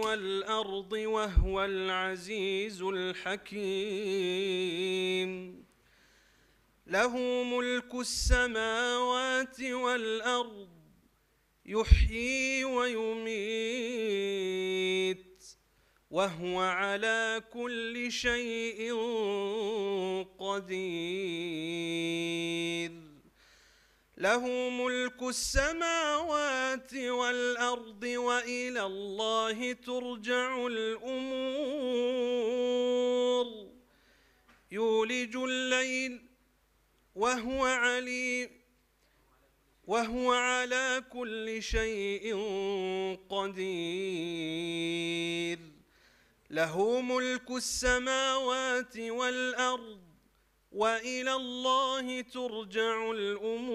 والأرض وهو العزيز الحكيم. له ملك السماوات والأرض يحيي ويميت وهو على كل شيء قدير. له ملك السماوات والأرض وإلى الله ترجع الأمور. يولج الليل وهو على كل شيء قدير. له ملك السماوات والأرض وإلى الله ترجع الأمور.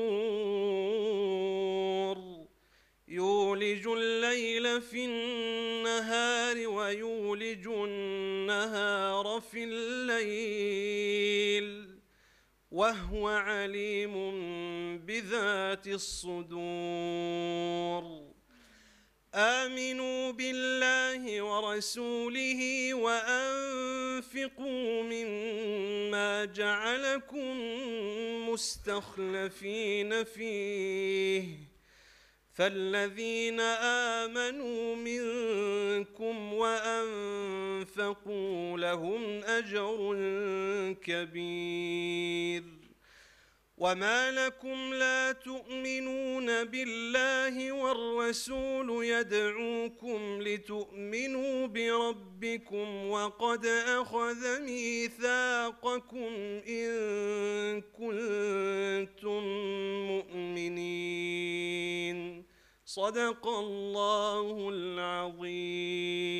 يولج الليل في النهار ويولج النهار في الليل وهو عليم بذات الصدور. آمنوا بالله ورسوله وأنفقوا مما جعلكم مستخلفين فيه فالذين آمنوا منكم وأنفقوا لهم أجر كبير. وما لكم لا تؤمنون بالله والرسول يدعوكم لتؤمنوا بربكم وقد أخذ ميثاقكم إن كنتم مؤمنين. صدق الله العظيم.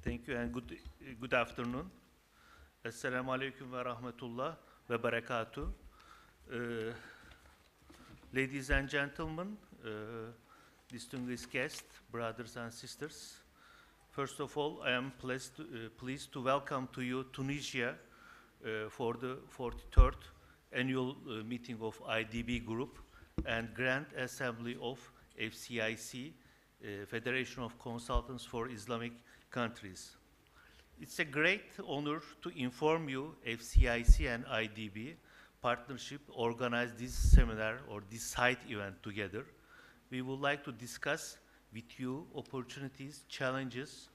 Thank you and good afternoon. Assalamu alaikum wa rahmatullah wa barakatuh. Ladies and gentlemen, distinguished guests, brothers and sisters. First of all, I am pleased to welcome to you Tunisia for the 43rd annual meeting of IDB Group and Grand Assembly of FCIC, Federation of Consultants for Islamic Countries. It's a great honor to inform you FCIC and IDB partnership organized this seminar or this side event together. We would like to discuss with you opportunities, challenges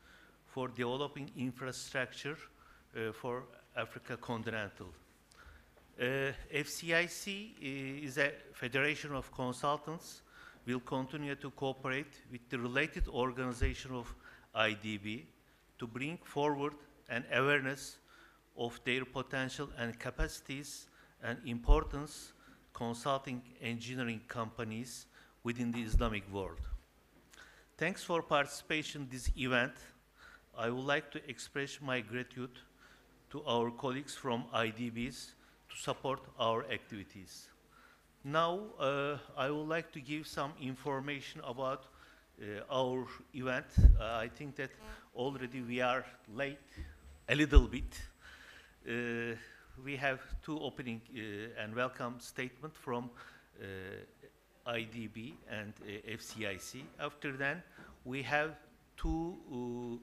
for developing infrastructure for Africa continental. FCIC is a federation of consultants, will continue to cooperate with the related organization of IDB to bring forward an awareness of their potential and capacities and importance consulting engineering companies within the Islamic world. Thanks for participation in this event. I would like to express my gratitude to our colleagues from IDBs to support our activities. Now, I would like to give some information about our event. I think that already we are late a little bit. We have two opening and welcome statements from IDB and FCIC. After that, we have two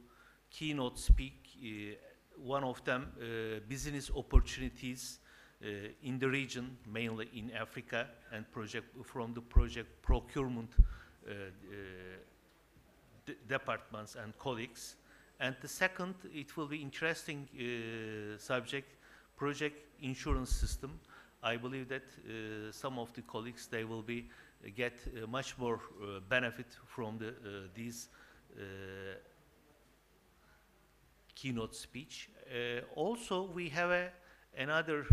keynote speak. One of them, business opportunities in the region, mainly in Africa, and from the project procurement departments and colleagues. And the second, it will be interesting subject, project insurance system. I believe that some of the colleagues, they will be get much more benefit from these keynote speech. Also, we have another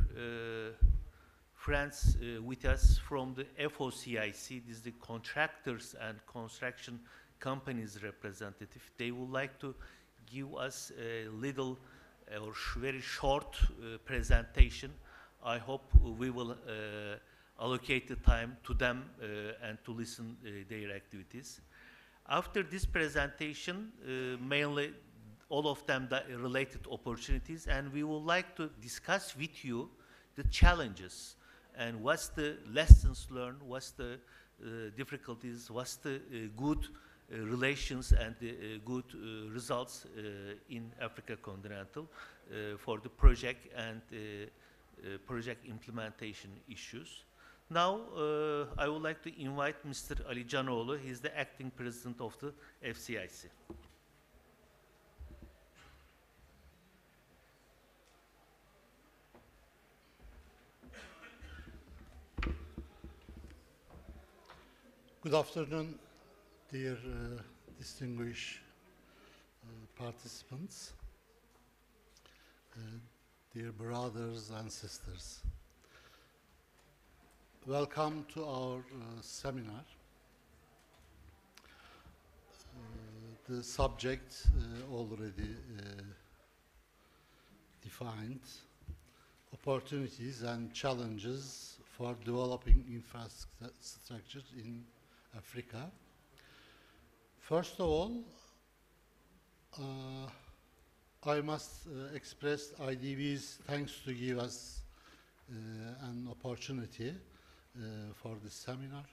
friends with us from the FOCIC. This is the contractors and construction companies representative. They would like to give us a little or very short presentation. I hope we will allocate the time to them and to listen their activities. After this presentation, mainly all of them related opportunities, and we would like to discuss with you the challenges and what's the lessons learned, what's the difficulties, what's the good relations and the good results in Africa Continental for the project and project implementation issues. Now, I would like to invite Mr. Ali Canoğlu. He's the acting president of the FCIC. Good afternoon, dear distinguished participants, dear brothers and sisters. Welcome to our seminar. The subject already defined, opportunities and challenges for developing infrastructure in Africa. First of all, I must express IDB's thanks to give us an opportunity for this seminar.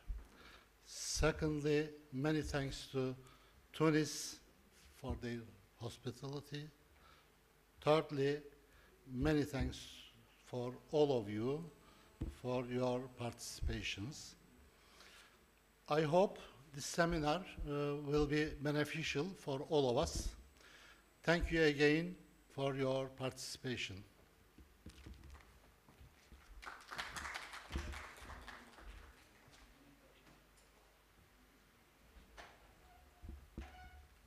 Secondly, many thanks to Tunis for their hospitality. Thirdly, many thanks for all of you for your participations. I hope this seminar will be beneficial for all of us. Thank you again for your participation.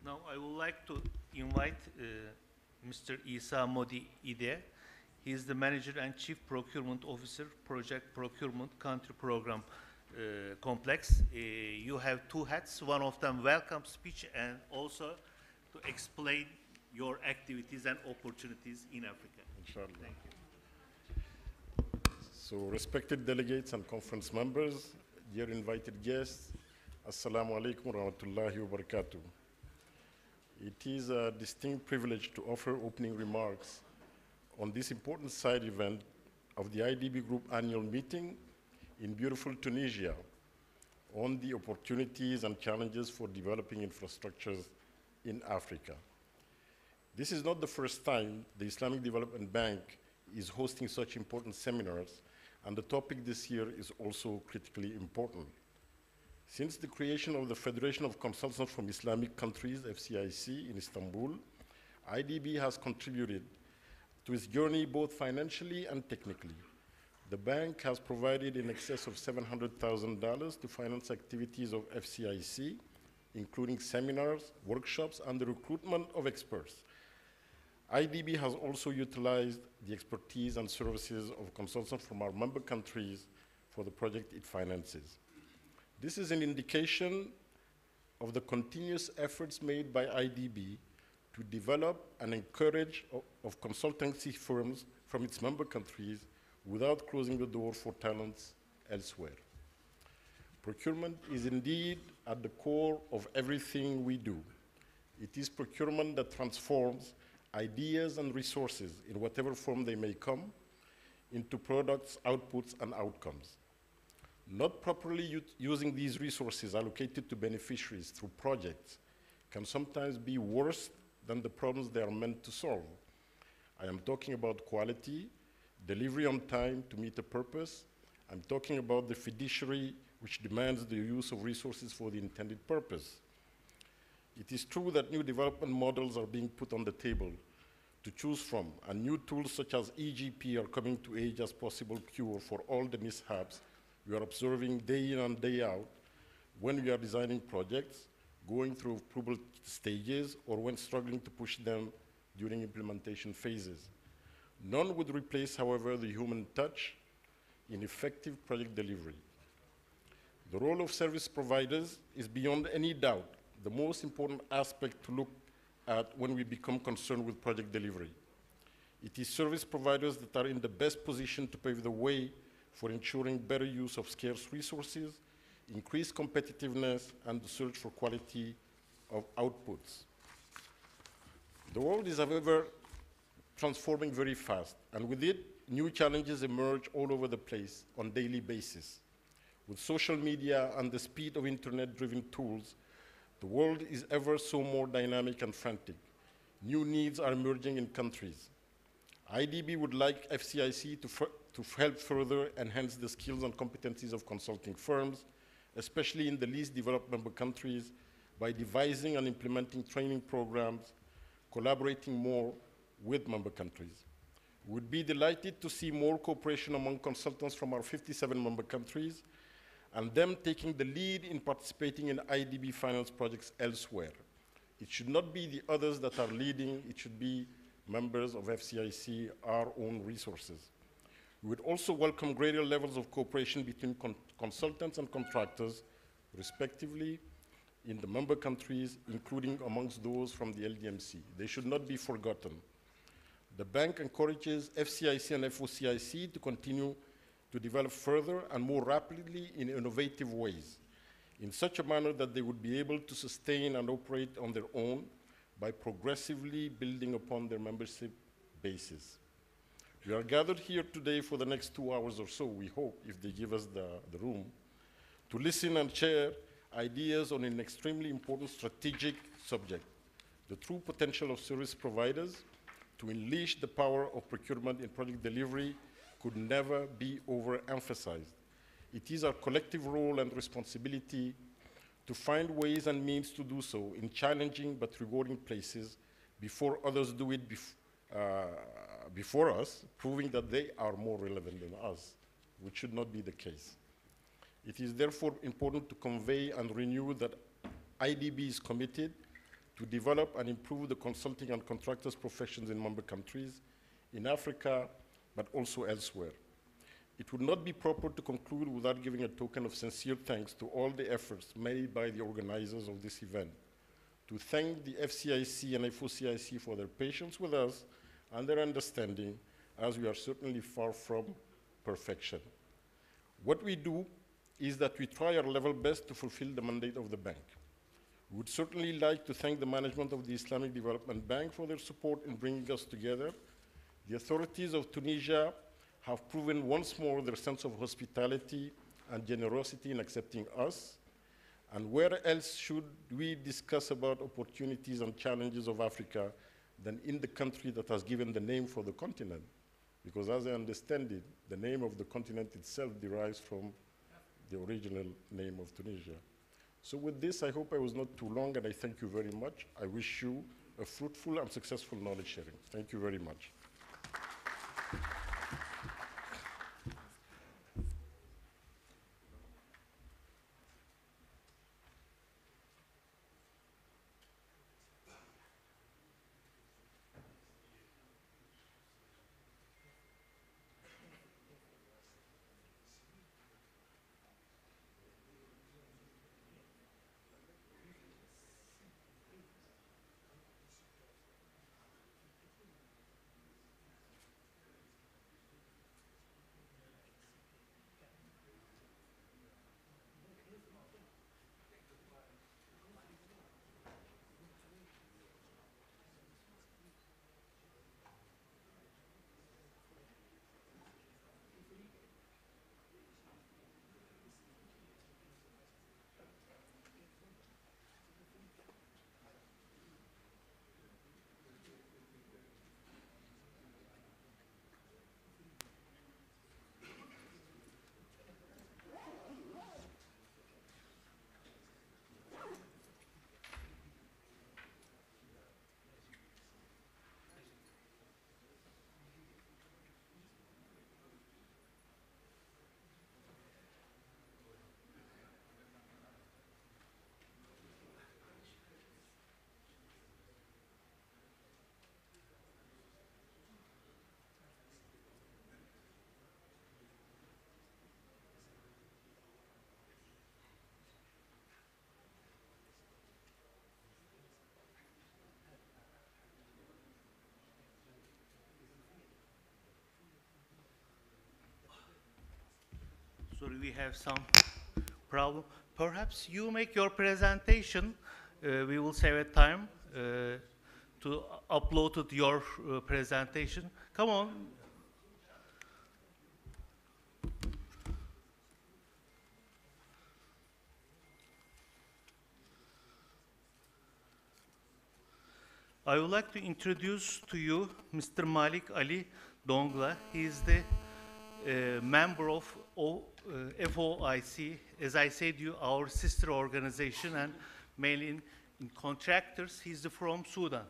Now, I would like to invite Mr. Isa Modi Ide. He is the Manager and Chief Procurement Officer, Project Procurement Country Program Complex. You have two hats, one of them welcome speech and also to explain your activities and opportunities in Africa. Inshallah. Thank you. So, respected delegates and conference members, dear invited guests, Assalamu alaikum wa rahmatullahi wa barakatuh. It is a distinct privilege to offer opening remarks on this important side event of the IDB Group annual meeting in beautiful Tunisia on the opportunities and challenges for developing infrastructures in Africa. This is not the first time the Islamic Development Bank is hosting such important seminars, and the topic this year is also critically important. Since the creation of the Federation of Consultants from Islamic Countries, FCIC, in Istanbul, IDB has contributed to its journey both financially and technically. The bank has provided in excess of $700,000 to finance activities of FCIC, including seminars, workshops, and the recruitment of experts. IDB has also utilized the expertise and services of consultants from our member countries for the project it finances. This is an indication of the continuous efforts made by IDB to develop and encourage of consultancy firms from its member countries without closing the door for talents elsewhere. Procurement is indeed at the core of everything we do. It is procurement that transforms ideas and resources, in whatever form they may come, into products, outputs, and outcomes. Not properly using these resources allocated to beneficiaries through projects can sometimes be worse than the problems they are meant to solve. I am talking about quality, delivery on time to meet a purpose. I'm talking about the fiduciary which demands the use of resources for the intended purpose. It is true that new development models are being put on the table to choose from, and new tools such as EGP are coming to age as possible cure for all the mishaps we are observing day in and day out when we are designing projects, going through approval stages, or when struggling to push them during implementation phases. None would replace, however, the human touch in effective project delivery. The role of service providers is beyond any doubt the most important aspect to look at when we become concerned with project delivery. It is service providers that are in the best position to pave the way for ensuring better use of scarce resources, increased competitiveness, and the search for quality of outputs. The world is, however, transforming very fast, and with it, new challenges emerge all over the place on a daily basis. With social media and the speed of internet-driven tools, the world is ever so more dynamic and frantic. New needs are emerging in countries. IDB would like FCIC to help further enhance the skills and competencies of consulting firms, especially in the least developed member countries, by devising and implementing training programs, collaborating more with member countries. We would be delighted to see more cooperation among consultants from our 57 member countries, and them taking the lead in participating in IDB finance projects elsewhere. It should not be the others that are leading, it should be members of FCIC, our own resources. We would also welcome greater levels of cooperation between consultants and contractors, respectively, in the member countries, including amongst those from the LDMC. They should not be forgotten. The bank encourages FCIC and FOCIC to continue to develop further and more rapidly in innovative ways, in such a manner that they would be able to sustain and operate on their own by progressively building upon their membership basis. We are gathered here today for the next 2 hours or so, we hope, if they give us the room, to listen and share ideas on an extremely important strategic subject, the true potential of service providers to unleash the power of procurement in project delivery could never be overemphasized. It is our collective role and responsibility to find ways and means to do so in challenging but rewarding places before others do it before us, proving that they are more relevant than us, which should not be the case. It is therefore important to convey and renew that IDB is committed to develop and improve the consulting and contractors professions in member countries, in Africa, but also elsewhere. It would not be proper to conclude without giving a token of sincere thanks to all the efforts made by the organizers of this event, to thank the FCIC and FOCIC for their patience with us and their understanding, as we are certainly far from perfection. What we do is that we try our level best to fulfill the mandate of the bank. We would certainly like to thank the management of the Islamic Development Bank for their support in bringing us together. The authorities of Tunisia have proven once more their sense of hospitality and generosity in accepting us. And where else should we discuss about opportunities and challenges of Africa than in the country that has given the name for the continent? Because as I understand it, the name of the continent itself derives from the original name of Tunisia. So with this, I hope I was not too long, and I thank you very much. I wish you a fruitful and successful knowledge sharing. Thank you very much. Sorry, we have some problem. Perhaps you make your presentation. We will save a time to upload your presentation. Come on. I would like to introduce to you Mr. Malik Ali Dongla. He is the member of FOIC, as I said, our sister organization, and mainly in contractors. He's from Sudan.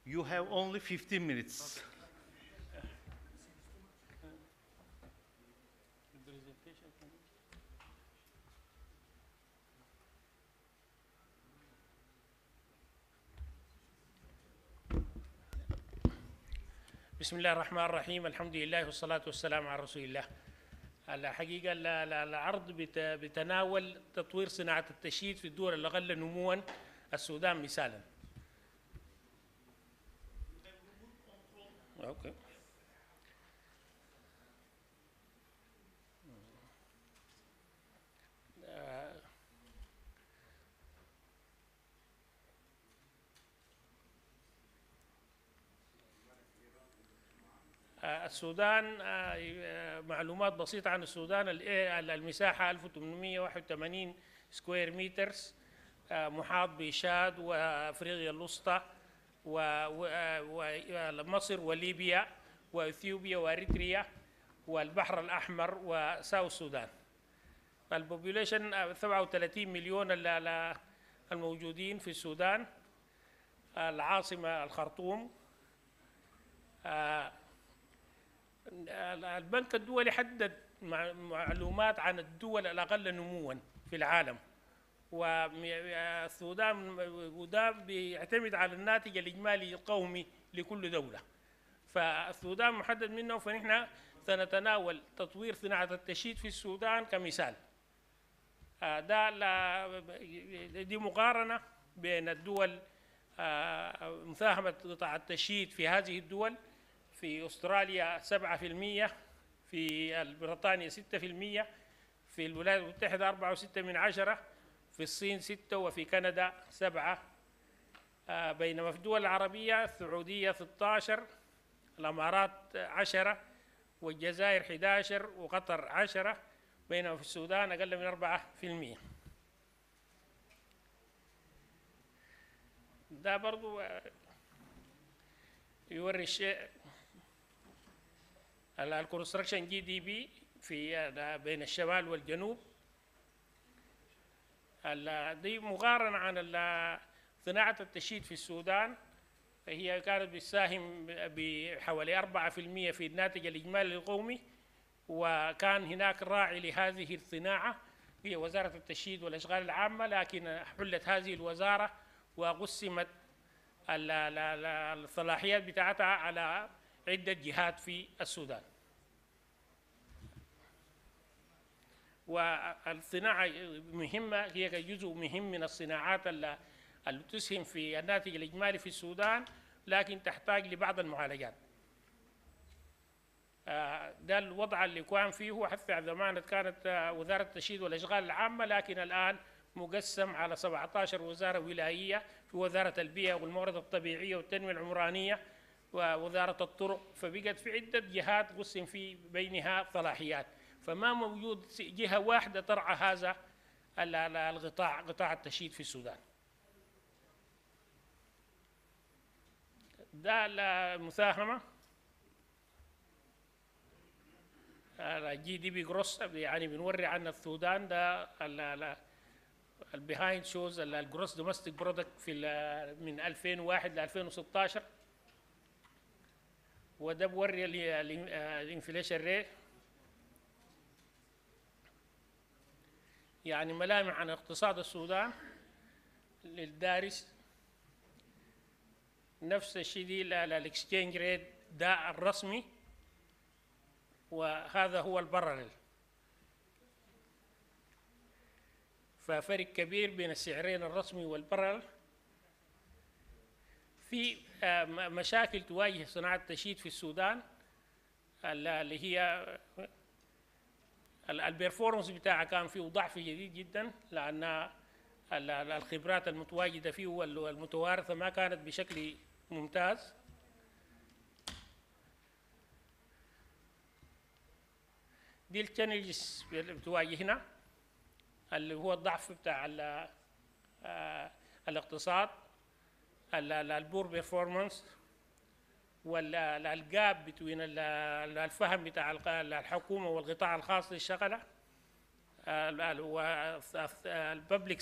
You have only 15 minutes. بسم الله الرحمن الرحيم. الحمد لله والصلاة والسلام على رسول الله. الحقيقة العرض بتناول تطوير صناعة التشييد في الدول الأقل نمواً، السودان مثالاً. أوكي. السودان، معلومات بسيطة عن السودان. المساحة 1881 سكوير مترز، محاط بشاد وأفريقيا الوسطى ومصر وليبيا وإثيوبيا وأريتريا والبحر الأحمر وساوث السودان. البوبوليشن 37 مليون الموجودين في السودان. العاصمة الخرطوم. البنك الدولي حدد معلومات عن الدول الأقل نمواً في العالم، والسودان وده بيعتمد على الناتج الإجمالي القومي لكل دولة. فالسودان محدد منه، فنحن سنتناول تطوير صناعة التشييد في السودان كمثال. دي مقارنة بين الدول، مساهمة قطاع التشييد في هذه الدول. في أستراليا 7%، في بريطانيا 6%، في الولايات المتحدة 4.6%، في الصين 6%، وفي كندا 7%. بينما في الدول العربية السعودية 16%، الأمارات 10%، والجزائر 11%، وقطر 10%، بينما في السودان أقل من 4%. ده برضو يوري الشيء. الكونستراكشن GDP في بين الشمال والجنوب. دي مقارنة عن صناعة التشييد في السودان، هي كانت بتساهم بحوالي 4% في الناتج الإجمالي القومي، وكان هناك راعي لهذه الصناعة هي وزارة التشييد والأشغال العامة، لكن حلت هذه الوزارة وقسمت الصلاحيات بتاعتها على عدة جهات في السودان. والصناعة مهمة، هي جزء مهم من الصناعات اللي تسهم في الناتج الإجمالي في السودان، لكن تحتاج لبعض المعالجات. ده الوضع اللي كان فيه حتى زمان كانت وزارة التشييد والأشغال العامة، لكن الآن مقسم على 17 وزارة ولايية، في وزارة البيئة والموارد الطبيعية والتنمية العمرانية ووزارة الطرق، فبقت في عدة جهات قسم في بينها صلاحيات، فما موجود جهة واحدة ترعى هذا قطاع التشييد في السودان. ده المساهمة GDP جروس، يعني بنوري عن السودان ده البيهايند شوز الجروس دومستيك برودكت في من 2001 ل 2016، وده بوري الانفليشن ريت، يعني ملامح عن اقتصاد السودان للدارس. نفس الشيء الاكسشينج ريت ده الرسمي، وهذا هو البرل، ففرق كبير بين السعرين الرسمي والبرل. في مشاكل تواجه صناعة التشييد في السودان، اللي هي البرفورمانس بتاعها كان فيه ضعف شديد جدا، لأن الخبرات المتواجدة فيه والمتوارثة ما كانت بشكل ممتاز. دي التشالنجز اللي بتواجهنا، اللي هو الضعف بتاع الاقتصاد، البور بيرفورمانس، والجاب بين الفهم بتاع الحكومه والقطاع الخاص للشغله، الببليك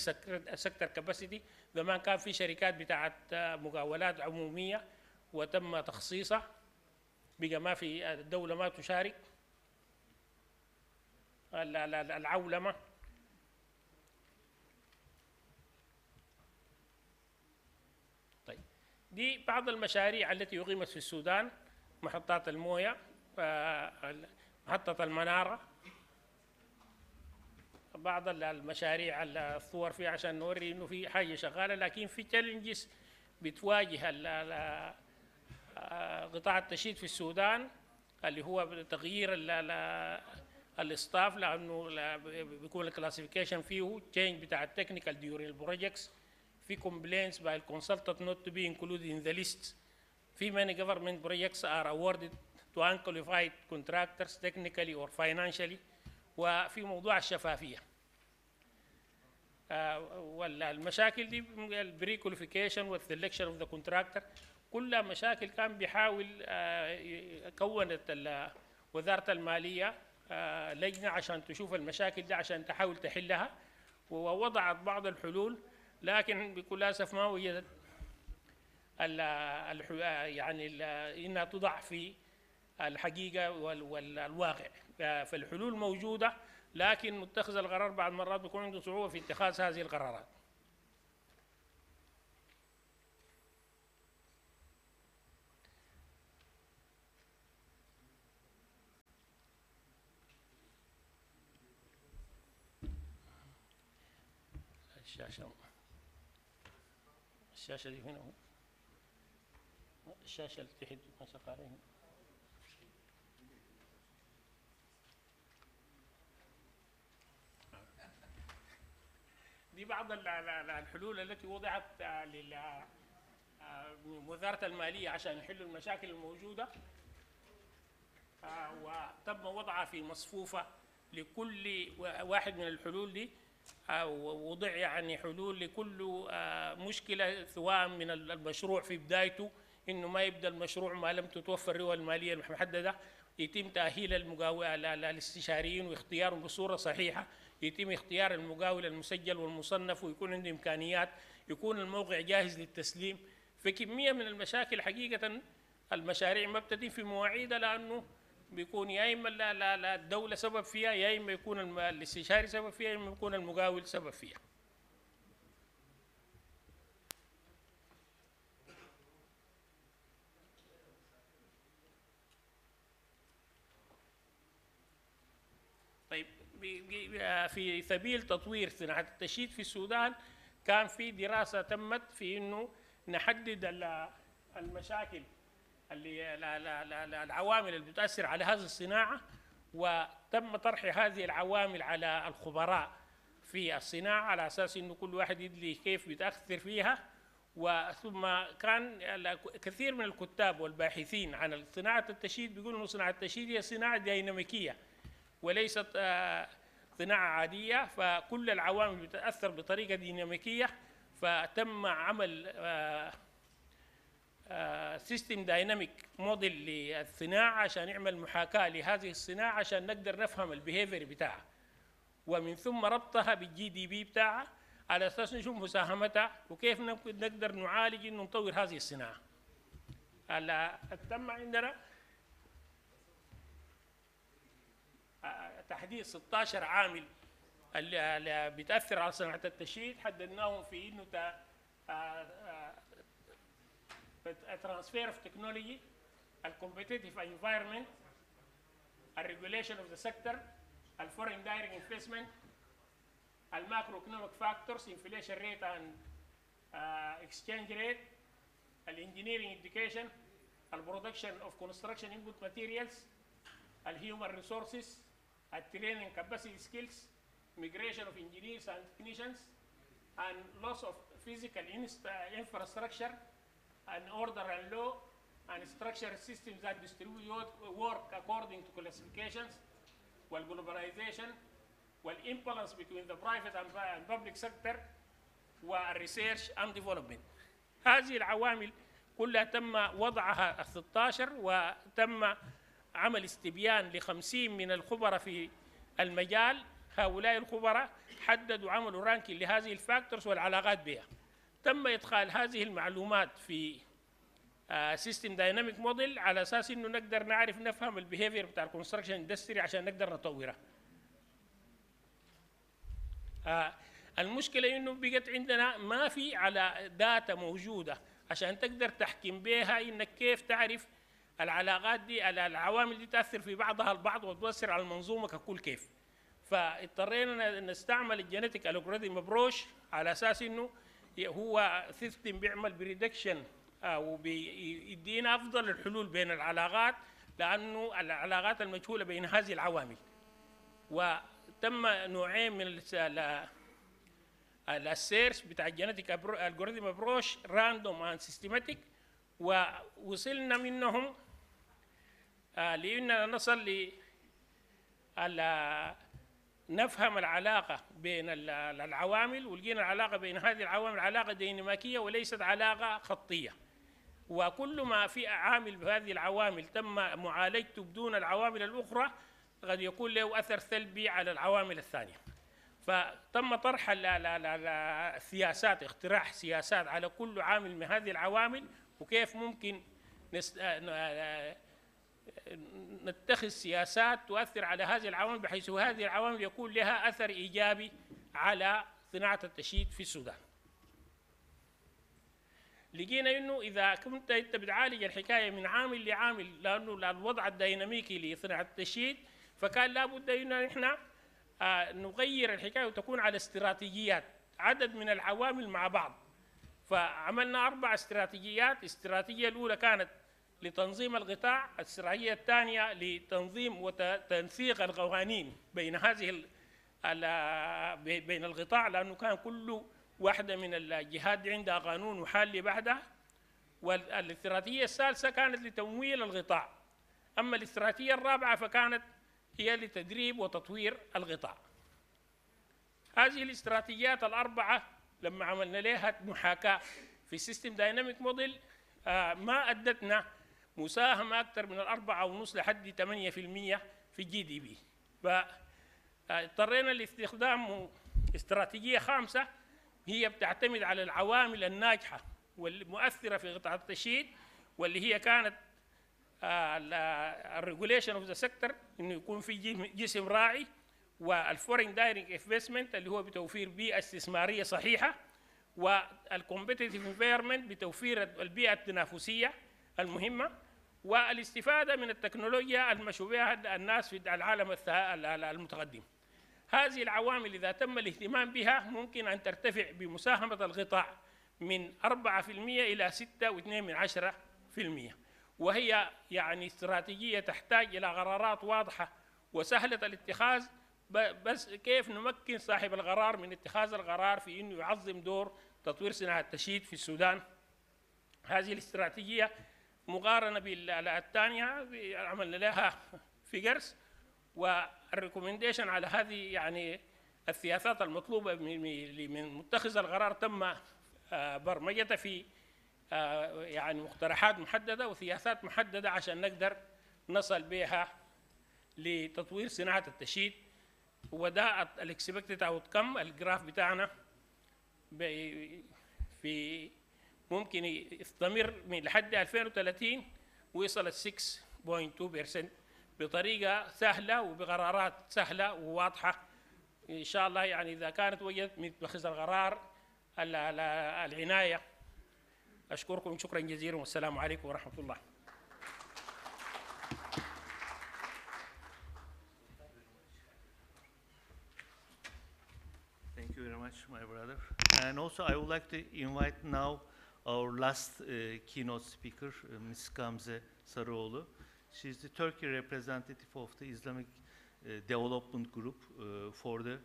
سيكتور كاباسيتي. زمان كان في شركات بتاعت مقاولات عموميه وتم تخصيصها، بقى ما في، الدوله ما تشارك، العولمه. طيب، دي بعض المشاريع التي أقيمت في السودان: محطات المويه، محطة المنارة، بعض المشاريع الصور فيها عشان نوري انه في حاجه شغاله. لكن في تشالنجز بتواجه قطاع التشييد في السودان، اللي هو تغيير الاستاف، لانه بيكون الكلاسيفيكيشن فيه change بتاع التكنيكال during البروجكتس. في complaints by the consultant not to be included in the list. في many government projects are awarded to unqualified contractors technically or financially. وفي موضوع الشفافية والمشاكل دي، البري كواليفيكيشن والسلكشن اوف ذا كونتراكتور، كلها مشاكل كان بيحاول كونت وزارة المالية لجنة عشان تشوف المشاكل دي عشان تحاول تحلها، ووضعت بعض الحلول، لكن بكل أسف ما وجدت يعني إنها تضع في الحقيقة والواقع. فالحلول موجودة، لكن متخذ القرار بعض مرات بيكون عنده صعوبة في اتخاذ هذه القرارات. الشاشة دي هنا، الشاشة اللي تحت ما شغالة هنا. دي بعض الحلول التي وضعت لوزارة المالية عشان يحلوا المشاكل الموجودة، وتم وضعها في مصفوفة لكل واحد من الحلول دي، ووضع يعني حلول لكل مشكلة، سواء من المشروع في بدايته، إنه ما يبدأ المشروع ما لم تتوفر الرؤى المالية المحددة، يتم تأهيل الاستشاريين واختيارهم بصورة صحيحة، يتم اختيار المقاول المسجل والمصنف، ويكون عنده إمكانيات، يكون الموقع جاهز للتسليم. فكمية من المشاكل حقيقة المشاريع ما بتتم في مواعيدها، لأنه بيكون يا إما الدولة سبب فيها، يا إما يكون الاستشاري سبب فيها، يا إما يكون المقاول سبب فيها. طيب، في سبيل تطوير صناعة التشييد في السودان، كان في دراسة تمت في إنه نحدد المشاكل اللي العوامل اللي بتأثر على هذه الصناعة، وتم طرح هذه العوامل على الخبراء في الصناعة على أساس إنه كل واحد يدري كيف بتأثر فيها. وثم كان كثير من الكتاب والباحثين عن صناعة التشييد بيقولوا إنه صناعة التشييد هي صناعة ديناميكية وليست صناعة عادية، فكل العوامل بتتأثر بطريقة ديناميكية. فتم عمل سيستم دايناميك موديل للصناعة عشان يعمل محاكاة لهذه الصناعة عشان نقدر نفهم البيهيفير بتاعها، ومن ثم ربطها بالجي دي بي بتاعها على أساس نشوف مساهمتها وكيف نقدر نعالج إنه نطور هذه الصناعة. تم عندنا تحديد 16 عامل اللي بتأثر على صناعة التشييد، حددناهم في إنه transfer of technology, competitive environment, regulation of the sector, foreign direct investment, macroeconomic factors, inflation rate and exchange rate, engineering education, production of construction input materials, human resources, training capacity skills, migration of engineers and technicians, and loss of physical infrastructure, an order and law and structure systems that distribute work according to classifications, والglobalization, والimbalance between the private and public sector, والresearch and development. هذه العوامل كلها تم وضعها 16 وتم عمل استبيان ل50 من الخبراء في المجال. هؤلاء الخبراء حددوا عملوا رانكينج لهذه الفاكتورز والعلاقات بها. تم إدخال هذه المعلومات في سيستم دايناميك موديل على أساس إنه نقدر نعرف نفهم البيهيفير بتاع الكونستراكشن اندستري عشان نقدر نطورها. المشكلة إنه بقت عندنا ما في على داتا موجودة عشان تقدر تحكم بها إنك كيف تعرف العلاقات دي، العوامل دي تأثر في بعضها البعض وتؤثر على المنظومة ككل كيف. فاضطرينا نستعمل الجينيتيك الجوريثم ابروش على اساس انه هو سيستم بيعمل بريدكشن وبيدينا افضل الحلول بين العلاقات، لانه العلاقات المجهوله بين هذه العوامل. وتم نوعين من السيرش بتاع الجينيتيك الجوريثم ابروش، راندوم اند سيستماتيك، ووصلنا منهم لاننا نصل نفهم العلاقة بين العوامل، ولقينا العلاقة بين هذه العوامل علاقة ديناميكية وليست علاقة خطية. وكل ما في عامل بهذه العوامل تم معالجته بدون العوامل الأخرى قد يكون له أثر سلبي على العوامل الثانية. فتم طرح السياسات، اقتراح سياسات على كل عامل من هذه العوامل وكيف ممكن نتخذ سياسات تؤثر على هذه العوامل بحيث هذه العوامل يكون لها أثر إيجابي على صناعة التشييد في السودان. لقينا إنه إذا كنت أنت بتعالج الحكاية من عامل لعامل، لأنه الوضع الديناميكي لصناعة التشييد، فكان لابد إنه نحن نغير الحكاية وتكون على استراتيجيات عدد من العوامل مع بعض. فعملنا 4 استراتيجيات. الاستراتيجية الأولى كانت لتنظيم القطاع، الاستراتيجية الثانية لتنظيم وتنسيق القوانين بين هذه بين القطاع، لأنه كان كل واحدة من الجهات عندها قانون وحال بعدها. والاستراتيجية الثالثة كانت لتمويل القطاع. أما الاستراتيجية الرابعة فكانت هي لتدريب وتطوير القطاع. هذه الاستراتيجيات ال4 لما عملنا لها محاكاة في سيستم دايناميك موديل ما أدتنا مساهمة أكثر من 4.5 لحد 8% في الجي دي بي. فاضطرينا لاستخدام استراتيجية خامسة هي بتعتمد على العوامل الناجحة والمؤثرة في قطاع التشييد، واللي هي كانت الريجوليشن اوف ذا سيكتور، انه يكون في جسم راعي، والفورين دايركت انفستمنت اللي هو بتوفير بيئة استثمارية صحيحة، والكومبيتيتيف انفايرمنت بتوفير البيئة التنافسية المهمة، والاستفادة من التكنولوجيا المشهور بها الناس في العالم المتقدم. هذه العوامل إذا تم الاهتمام بها ممكن أن ترتفع بمساهمة القطاع من 4% إلى 6.2%، وهي يعني استراتيجية تحتاج إلى قرارات واضحة وسهلة الاتخاذ. بس كيف نمكن صاحب القرار من اتخاذ القرار في إنه يعظم دور تطوير صناعة التشييد في السودان. هذه الاستراتيجية مقارنة بالثانية عملنا لها فيجرز، والريكومنديشن على هذه يعني السياسات المطلوبة من متخذ القرار تم برمجتها في يعني مقترحات محددة وسياسات محددة عشان نقدر نصل بها لتطوير صناعة التشييد. وده الاكسبكتد اوتكم الجراف بتاعنا في ممكن يستمر من لحد 2030 ويصل 6.2% بطريقة سهلة وبقرارات سهلة وواضحة إن شاء الله. يعني إذا كانت وجدت متخذ القرار العناية. أشكركم شكرا جزيلا والسلام عليكم ورحمة الله. Thank you very much, my brother. And also, I would like to invite now our last keynote speaker, Ms. Gamze Sarıoğlu. She's the Turkey representative of the Islamic Development Group for the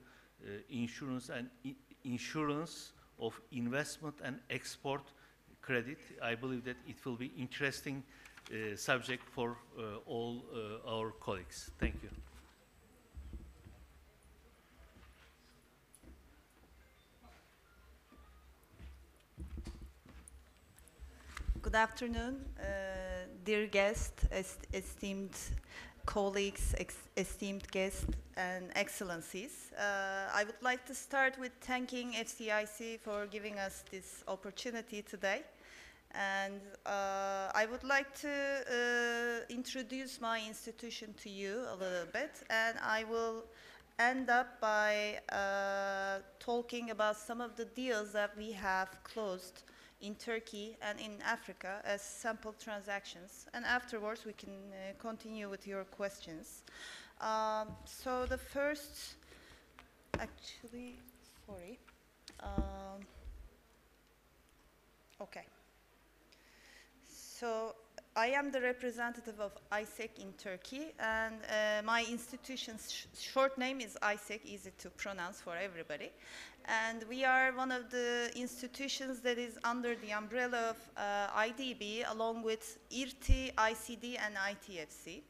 insurance of investment and export credit. I believe that it will be interesting subject for all our colleagues. Thank you. Good afternoon, dear guests, esteemed colleagues, esteemed guests, and excellencies. I would like to start with thanking FCIC for giving us this opportunity today. And I would like to introduce my institution to you a little bit, and I will end up by talking about some of the deals that we have closed in Turkey and in Africa as sample transactions. And afterwards, we can continue with your questions. So the first, actually, sorry. Okay. So I am the representative of ISEC in Turkey, and my institution's short name is ISEC, easy to pronounce for everybody. And we are one of the institutions that is under the umbrella of IDB, along with IRTI, ICD, and ITFC.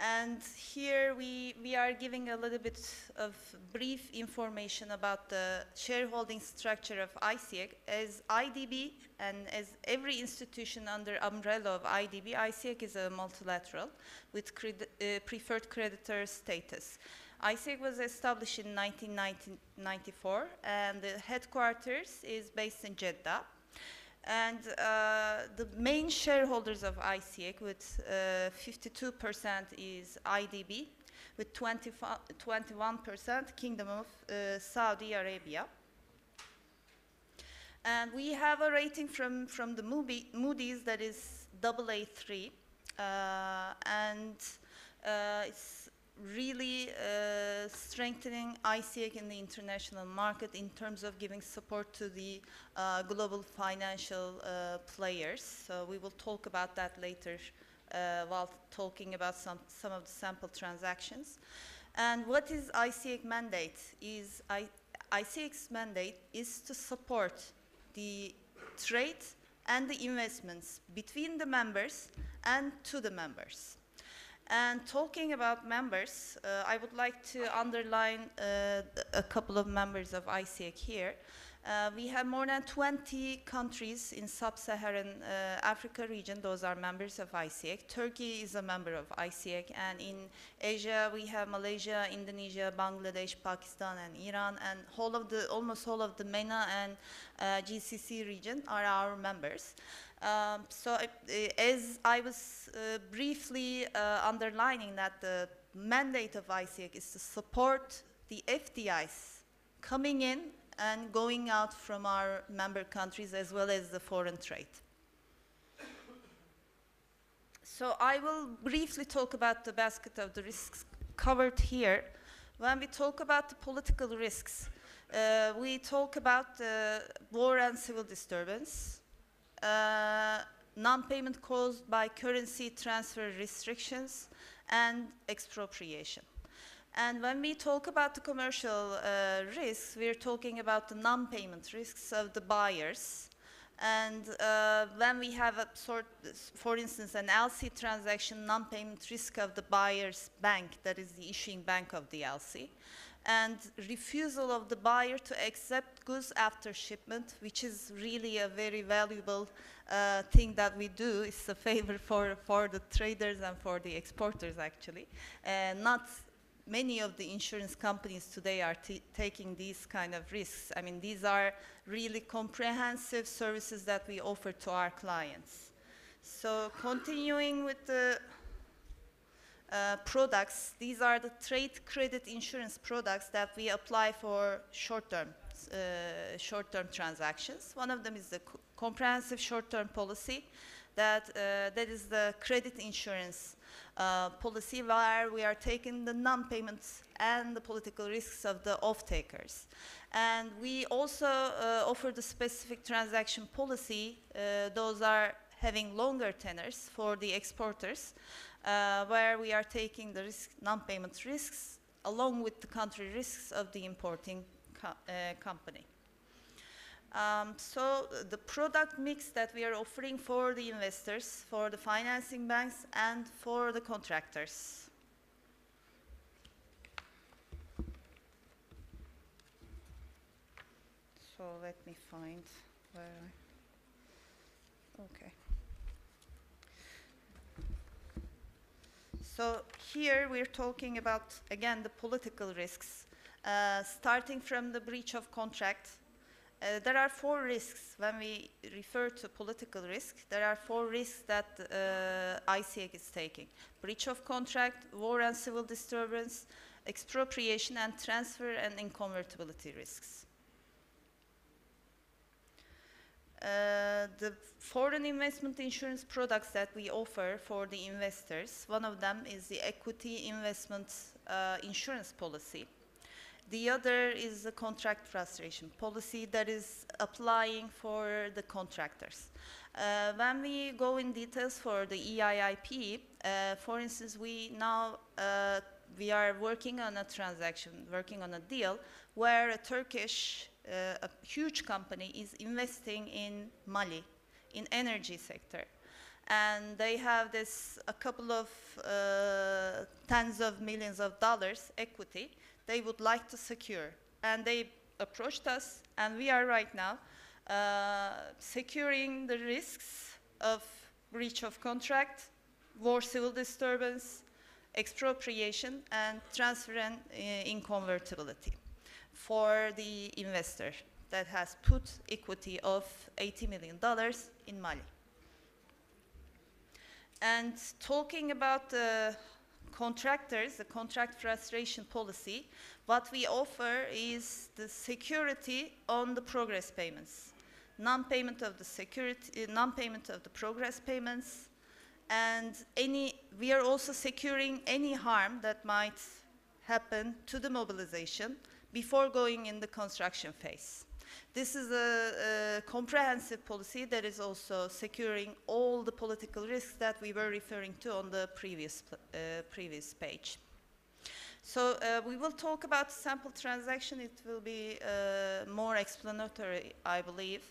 And here we are giving a little bit of brief information about the shareholding structure of ISEC. As IDB and as every institution under umbrella of IDB, ISEC is a multilateral with preferred creditor status. ISEC was established in 1994, and the headquarters is based in Jeddah. And the main shareholders of ISEC with 52% is IDB, with 21% Kingdom of Saudi Arabia. And we have a rating from the Moody's that is AA3, and it's really strengthening ISEC in the international market in terms of giving support to the global financial players. So we will talk about that later while talking about some of the sample transactions. And what is ISEC mandate? ISEC's mandate is to support the trade and the investments between the members and to the members. And talking about members, I would like to underline a couple of members of ISEC here. We have more than 20 countries in sub-Saharan Africa region. Those are members of ISEC. Turkey is a member of ISEC. And in Asia, we have Malaysia, Indonesia, Bangladesh, Pakistan, and Iran. And almost all of the MENA and GCC region are our members. So as I was briefly underlining that the mandate of ISEC is to support the FDIs coming in and going out from our member countries, as well as the foreign trade. So I will briefly talk about the basket of the risks covered here. When we talk about the political risks, we talk about war and civil disturbance, non-payment caused by currency transfer restrictions, and expropriation. And when we talk about the commercial risks, we're talking about the non-payment risks of the buyers. And when we have a for instance, an LC transaction, non-payment risk of the buyer's bank, that is the issuing bank of the LC, and refusal of the buyer to accept goods after shipment, which is really a very valuable thing that we do. It's a favor for the traders and for the exporters, actually. Not many of the insurance companies today are taking these kind of risks. I mean, these are really comprehensive services that we offer to our clients. So continuing with the products, these are the trade credit insurance products that we apply for short-term transactions. One of them is the comprehensive short-term policy. That is the credit insurance policy, where we are taking the non-payments and the political risks of the off-takers. And we also offer the specific transaction policy. Those are having longer tenors for the exporters, where we are taking the non-payment risks along with the country risks of the importing company. So the product mix that we are offering for the investors, for the financing banks, and for the contractors. So let me find where okay. So here we're talking about, again, the political risks. Starting from the breach of contract, there are 4 risks when we refer to political risk. There are 4 risks that ICEC is taking: breach of contract, war and civil disturbance, expropriation, and transfer and inconvertibility risks. The foreign investment insurance products that we offer for the investors, one of them is the equity investment insurance policy. The other is the contract frustration policy that is applying for the contractors. When we go in details for the EIIP, for instance, we are working on a transaction, working on a deal where a Turkish, a huge company is investing in Mali, in energy sector. And they have a couple of tens of millions of dollars equity they would like to secure. And they approached us, and we are right now securing the risks of breach of contract, war, civil disturbance, expropriation, and transfer and inconvertibility for the investor that has put equity of $80 million in Mali. And talking about the contractors, the contract frustration policy, what we offer is the security on the progress payments, non-payment of the security, non-payment of the progress payments, and we are also securing any harm that might happen to the mobilization before going in the construction phase. This is a comprehensive policy that is also securing all the political risks that we were referring to on the previous page. So we will talk about sample transaction. It will be more explanatory, I believe.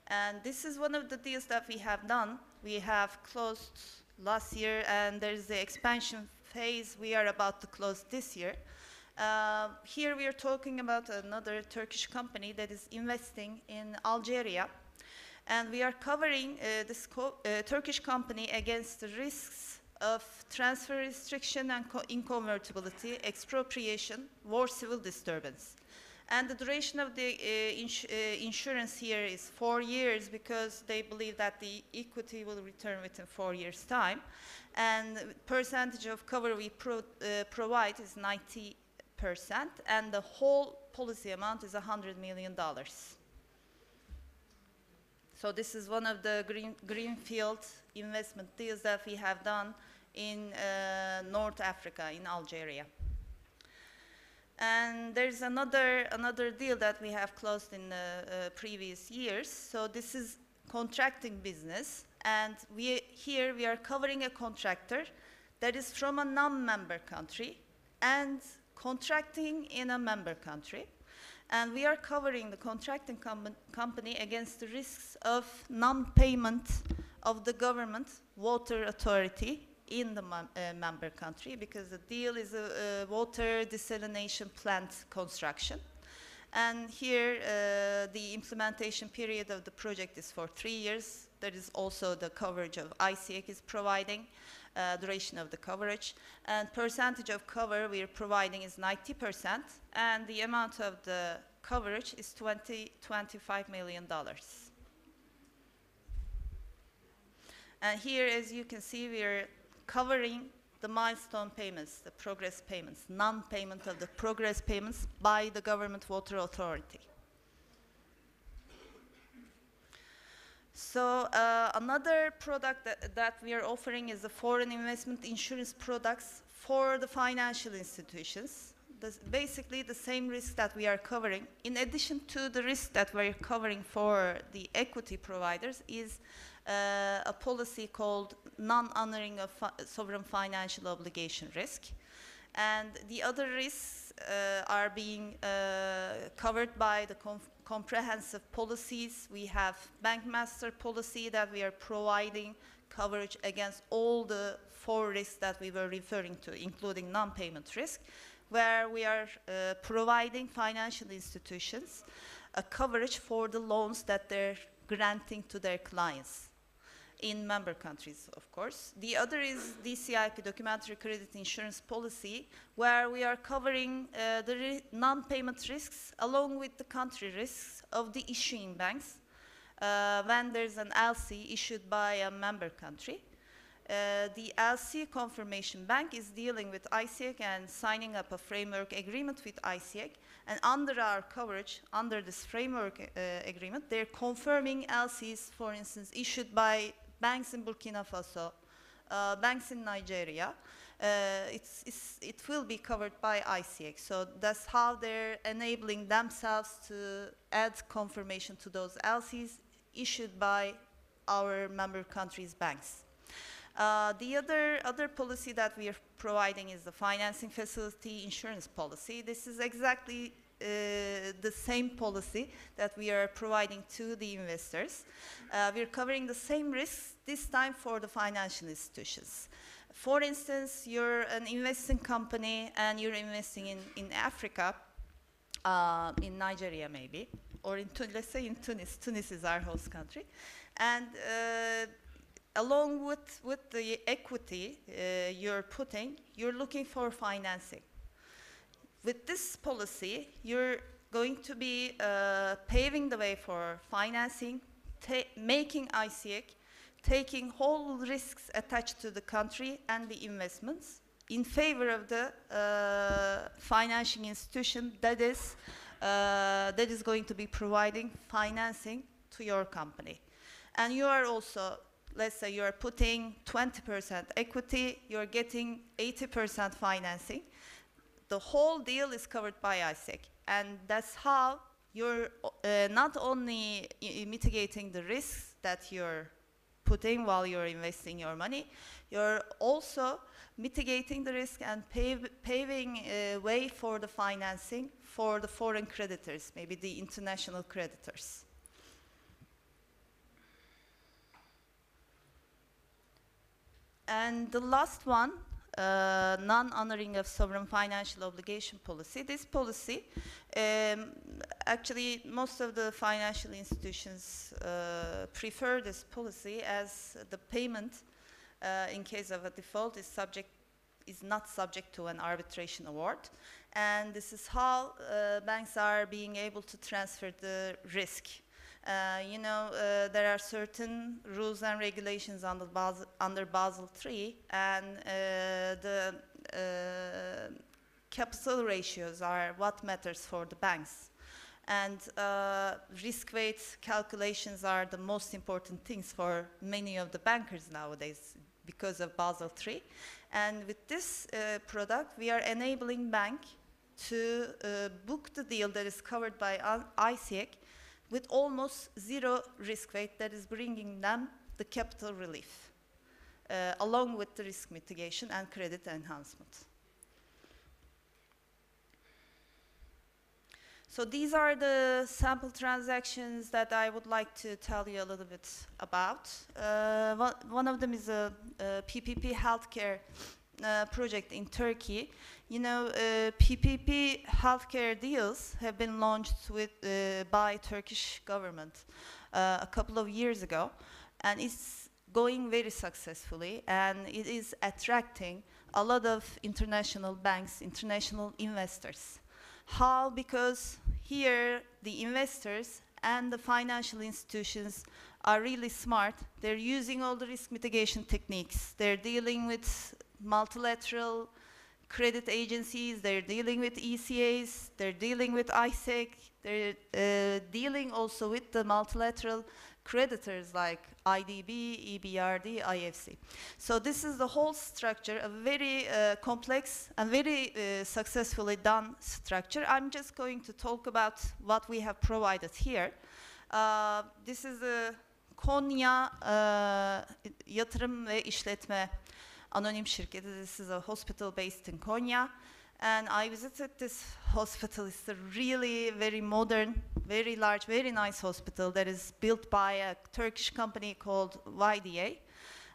And this is one of the deals that we have done. We have closed last year, and there's the expansion phase we are about to close this year. Here we are talking about another Turkish company that is investing in Algeria, and we are covering this Turkish company against the risks of transfer restriction and inconvertibility, expropriation, war, civil disturbance. And the duration of the insurance here is 4 years, because they believe that the equity will return within 4 years' time. And the percentage of cover we provide is 90%, and the whole policy amount is $100 million. So this is one of the greenfield investment deals that we have done in North Africa, in Algeria. And there's another deal that we have closed in the previous years. So this is contracting business, and here we are covering a contractor that is from a non-member country and contracting in a member country. And we are covering the contracting company against the risks of non-payment of the government water authority in the member country, because the deal is a water desalination plant construction. And here the implementation period of the project is for 3 years. That is also the coverage of ICEC is providing, duration of the coverage. And percentage of cover we are providing is 90%, and the amount of the coverage is $25 million. And here, as you can see, we are covering the milestone payments, the progress payments, non-payment of the progress payments by the government water authority. So another product that we are offering is the foreign investment insurance products for the financial institutions. Basically the same risk that we are covering, in addition to the risk that we're covering for the equity providers, is a policy called non-honoring of sovereign financial obligation risk. And the other risks are being covered by the comprehensive policies. We have bank master policy that we are providing coverage against all the 4 risks that we were referring to, including non-payment risk, where we are providing financial institutions a coverage for the loans that they're granting to their clients in member countries, of course. The other is DCIP, Documentary Credit Insurance Policy, where we are covering the non-payment risks along with the country risks of the issuing banks when there's an LC issued by a member country. The LC confirmation bank is dealing with ICIEC and signing up a framework agreement with ICIEC. And under our coverage, under this framework agreement, they're confirming LCs, for instance, issued by banks in Burkina Faso, banks in Nigeria. It will be covered by ICIEC. So that's how they're enabling themselves to add confirmation to those LCs issued by our member countries' banks. The other policy that we are providing is the financing facility insurance policy. This is exactly the same policy that we are providing to the investors. We're covering the same risks, this time for the financial institutions. For instance, you're an investing company and you're investing in Africa, in Nigeria maybe, or in let's say in Tunis. Tunis is our host country. And along with the equity you're putting, you're looking for financing. With this policy, you're going to be paving the way for financing, making ICIEC, taking whole risks attached to the country and the investments in favor of the financing institution that is going to be providing financing to your company. And you are also, let's say you are putting 20% equity, you're getting 80% financing. The whole deal is covered by ICIEC. And that's how you're not only mitigating the risks that you're putting while you're investing your money, you're also mitigating the risk and paving a way for the financing for the foreign creditors, maybe the international creditors. And the last one, non-honoring of sovereign financial obligation policy. This policy, actually most of the financial institutions prefer this policy as the payment in case of a default is not subject to an arbitration award. And this is how banks are being able to transfer the risk. There are certain rules and regulations under Basel III, and the capital ratios are what matters for the banks. And risk weight calculations are the most important things for many of the bankers nowadays because of Basel III. And with this product, we are enabling bank to book the deal that is covered by ICIEC with almost zero risk weight that is bringing them the capital relief, along with the risk mitigation and credit enhancement. So these are the sample transactions that I would like to tell you a little bit about. One of them is a PPP healthcare project in Turkey. PPP healthcare deals have been launched by Turkish government a couple of years ago, and it's going very successfully, and it is attracting a lot of international banks, international investors. How? Because here the investors and the financial institutions are really smart. They're using all the risk mitigation techniques. They're dealing with multilateral credit agencies, they're dealing with ECAs, they're dealing with ICIEC, they're dealing also with the multilateral creditors like IDB, EBRD, IFC. So this is the whole structure, a very complex and very successfully done structure. I'm just going to talk about what we have provided here. This is a Konya Yatırım ve İşletme Anonim Şirketi. This is a hospital based in Konya. And I visited this hospital. It's a really very modern, very large, very nice hospital that is built by a Turkish company called YDA.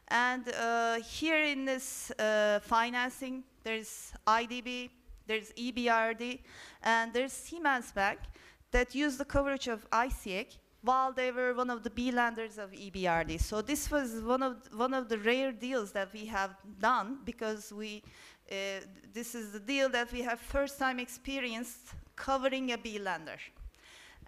And here in this financing, there's IDB, there's EBRD, and there's Siemens Bank that use the coverage of ICEC while they were one of the B lenders of EBRD. So this was one of the rare deals that we have done, because this is the deal that we have first time experienced covering a B lender.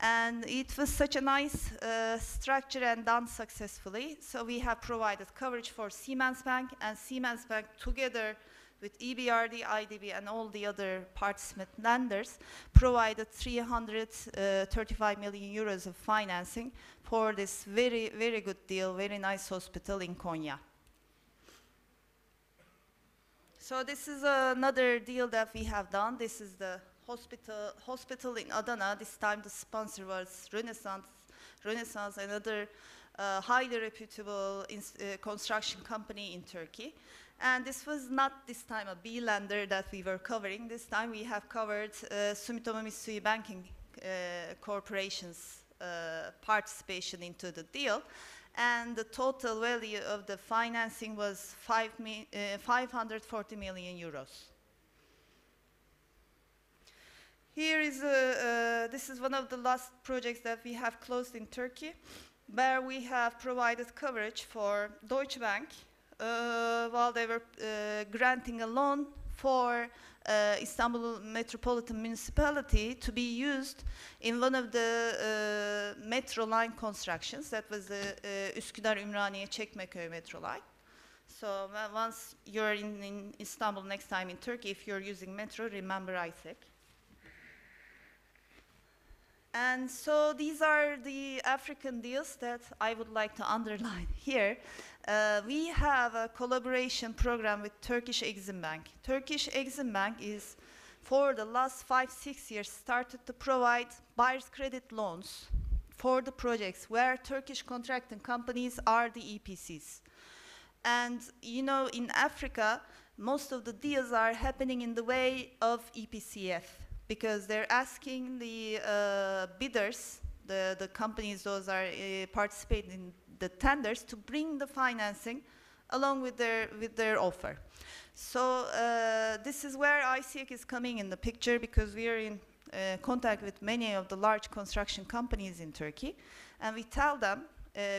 And it was such a nice structure and done successfully. So we have provided coverage for Siemens Bank, and Siemens Bank together with EBRD, IDB, and all the other participant lenders provided 335 million euros of financing for this very, very good deal, very nice hospital in Konya. So this is another deal that we have done. This is the hospital in Adana. This time the sponsor was Renaissance, another highly reputable construction company in Turkey. And this was not this time a B lender that we were covering. This time we have covered Sumitomo Mitsui Banking Corporation's participation into the deal. And the total value of the financing was 540 million euros. Here is this is one of the last projects that we have closed in Turkey, where we have provided coverage for Deutsche Bank while they were granting a loan for Istanbul Metropolitan Municipality to be used in one of the metro line constructions. That was the Üsküdar-Ümraniye-Çekmeköy metro line. So once you're in Istanbul next time in Turkey, if you're using metro, remember ICEC. And so these are the African deals that I would like to underline here. We have a collaboration program with Turkish Exim Bank. Turkish Exim Bank is, for the last 5-6 years, started to provide buyer's credit loans for the projects where Turkish contracting companies are the EPCs. And you know, in Africa, most of the deals are happening in the way of EPCF, because they're asking the bidders, the companies those are participating in the tenders, to bring the financing along with their offer. So this is where ICEC is coming in the picture, because we are in contact with many of the large construction companies in Turkey, and we tell them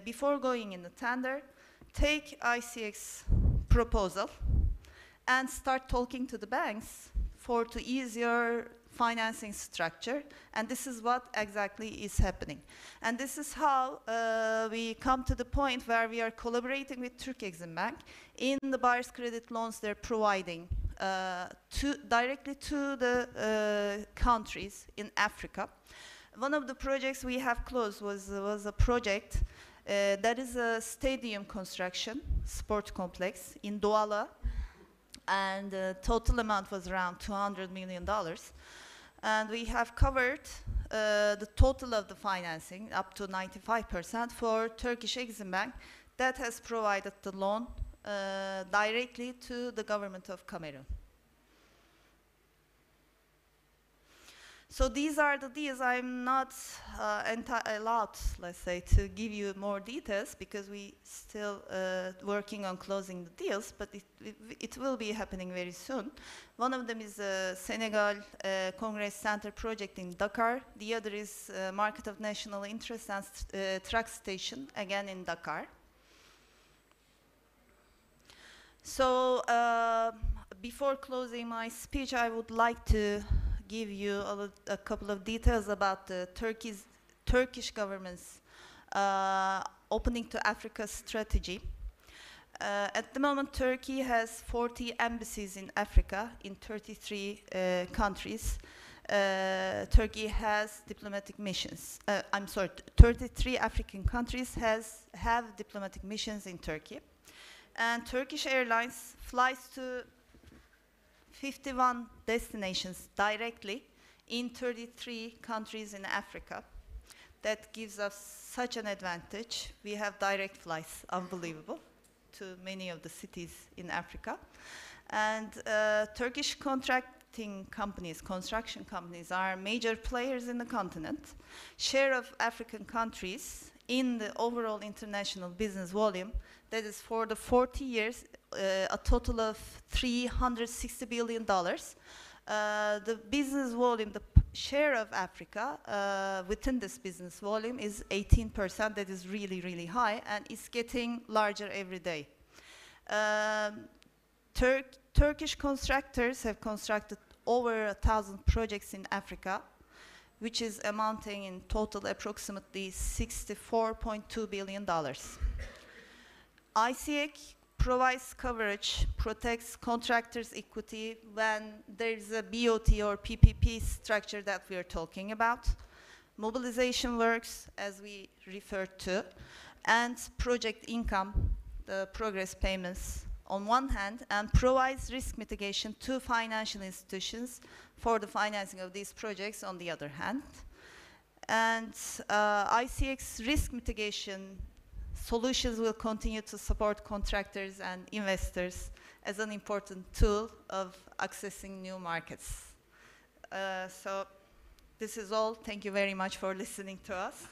before going in the tender, take ICEC's proposal and start talking to the banks to ease your financing structure, and this is what exactly is happening. And this is how we come to the point where we are collaborating with Türk Exim Bank in the buyer's credit loans they're providing directly to the countries in Africa. One of the projects we have closed was a project that is a stadium construction, sport complex in Douala, and the total amount was around $200 million. And we have covered the total of the financing up to 95% for Turkish Exim Bank that has provided the loan directly to the government of Cameroon. So these are the deals. I'm not allowed, let's say, to give you more details because we still working on closing the deals, but it will be happening very soon. One of them is Senegal Congress Center project in Dakar. The other is Market of National Interest and truck station, again in Dakar. So before closing my speech, I would like to give you a couple of details about the Turkish government's opening to Africa strategy. At the moment, Turkey has 40 embassies in Africa in 33 countries. Turkey has diplomatic missions. 33 African countries have diplomatic missions in Turkey. And Turkish Airlines flies to 51 destinations directly in 33 countries in Africa. That gives us such an advantage. We have direct flights, unbelievable, to many of the cities in Africa. And Turkish contracting companies, construction companies, are major players in the continent. Share of African countries in the overall international business volume, that is for the 40 years, a total of $360 billion. The business volume, the share of Africa within this business volume is 18%. That is really, really high, and it's getting larger every day. Turkish constructors have constructed over 1,000 projects in Africa, which is amounting in total approximately $64.2 billion. ICEC provides coverage, protects contractors' equity when there is a BOT or PPP structure that we are talking about, mobilization works, as we referred to, and project income, the progress payments on one hand, and provides risk mitigation to financial institutions for the financing of these projects on the other hand. And ICEC's risk mitigation solutions will continue to support contractors and investors as an important tool of accessing new markets. So this is all. Thank you very much for listening to us.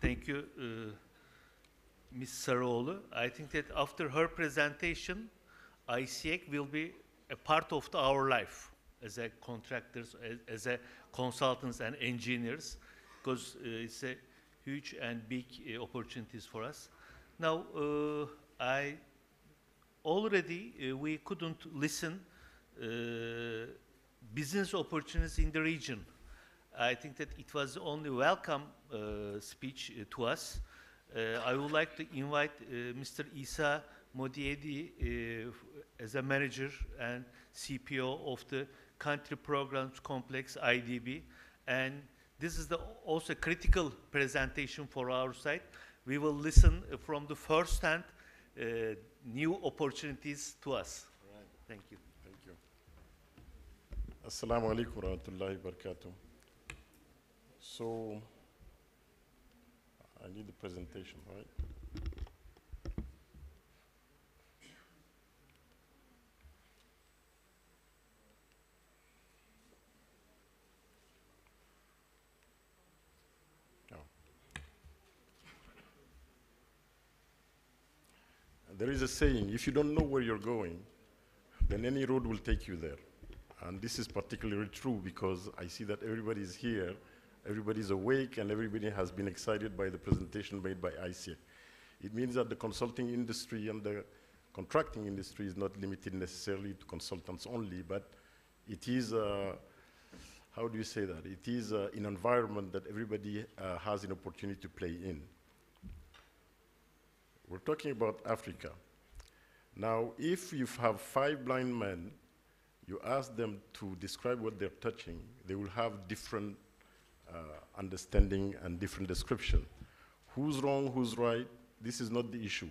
Thank you, Ms. Sarıoğlu. I think that after her presentation, ICEC will be a part of our life as a contractors, as a consultants and engineers, because it's a huge and big opportunities for us. Now, we couldn't listen business opportunities in the region. I think that it was only welcome speech to us. I would like to invite Mr. Isa Modiedi as a manager and CPO of the Country Programs Complex, IDB. And this is also a critical presentation for our side. We will listen from the first hand new opportunities to us. Right. Thank you. Thank you. Assalamu alaikum wa rahmatullahi wa barakatuh. So, I need the presentation, right? No. There is a saying, if you don't know where you're going, then any road will take you there. And this is particularly true because I see that everybody is here. Everybody's awake and everybody has been excited by the presentation made by ICEC. It means that the consulting industry and the contracting industry is not limited necessarily to consultants only, but it is, how do you say that? It is an environment that everybody has an opportunity to play in. We're talking about Africa. Now, if you have 5 blind men, you ask them to describe what they're touching, they will have different understanding and different description. Who's wrong, who's right, this is not the issue.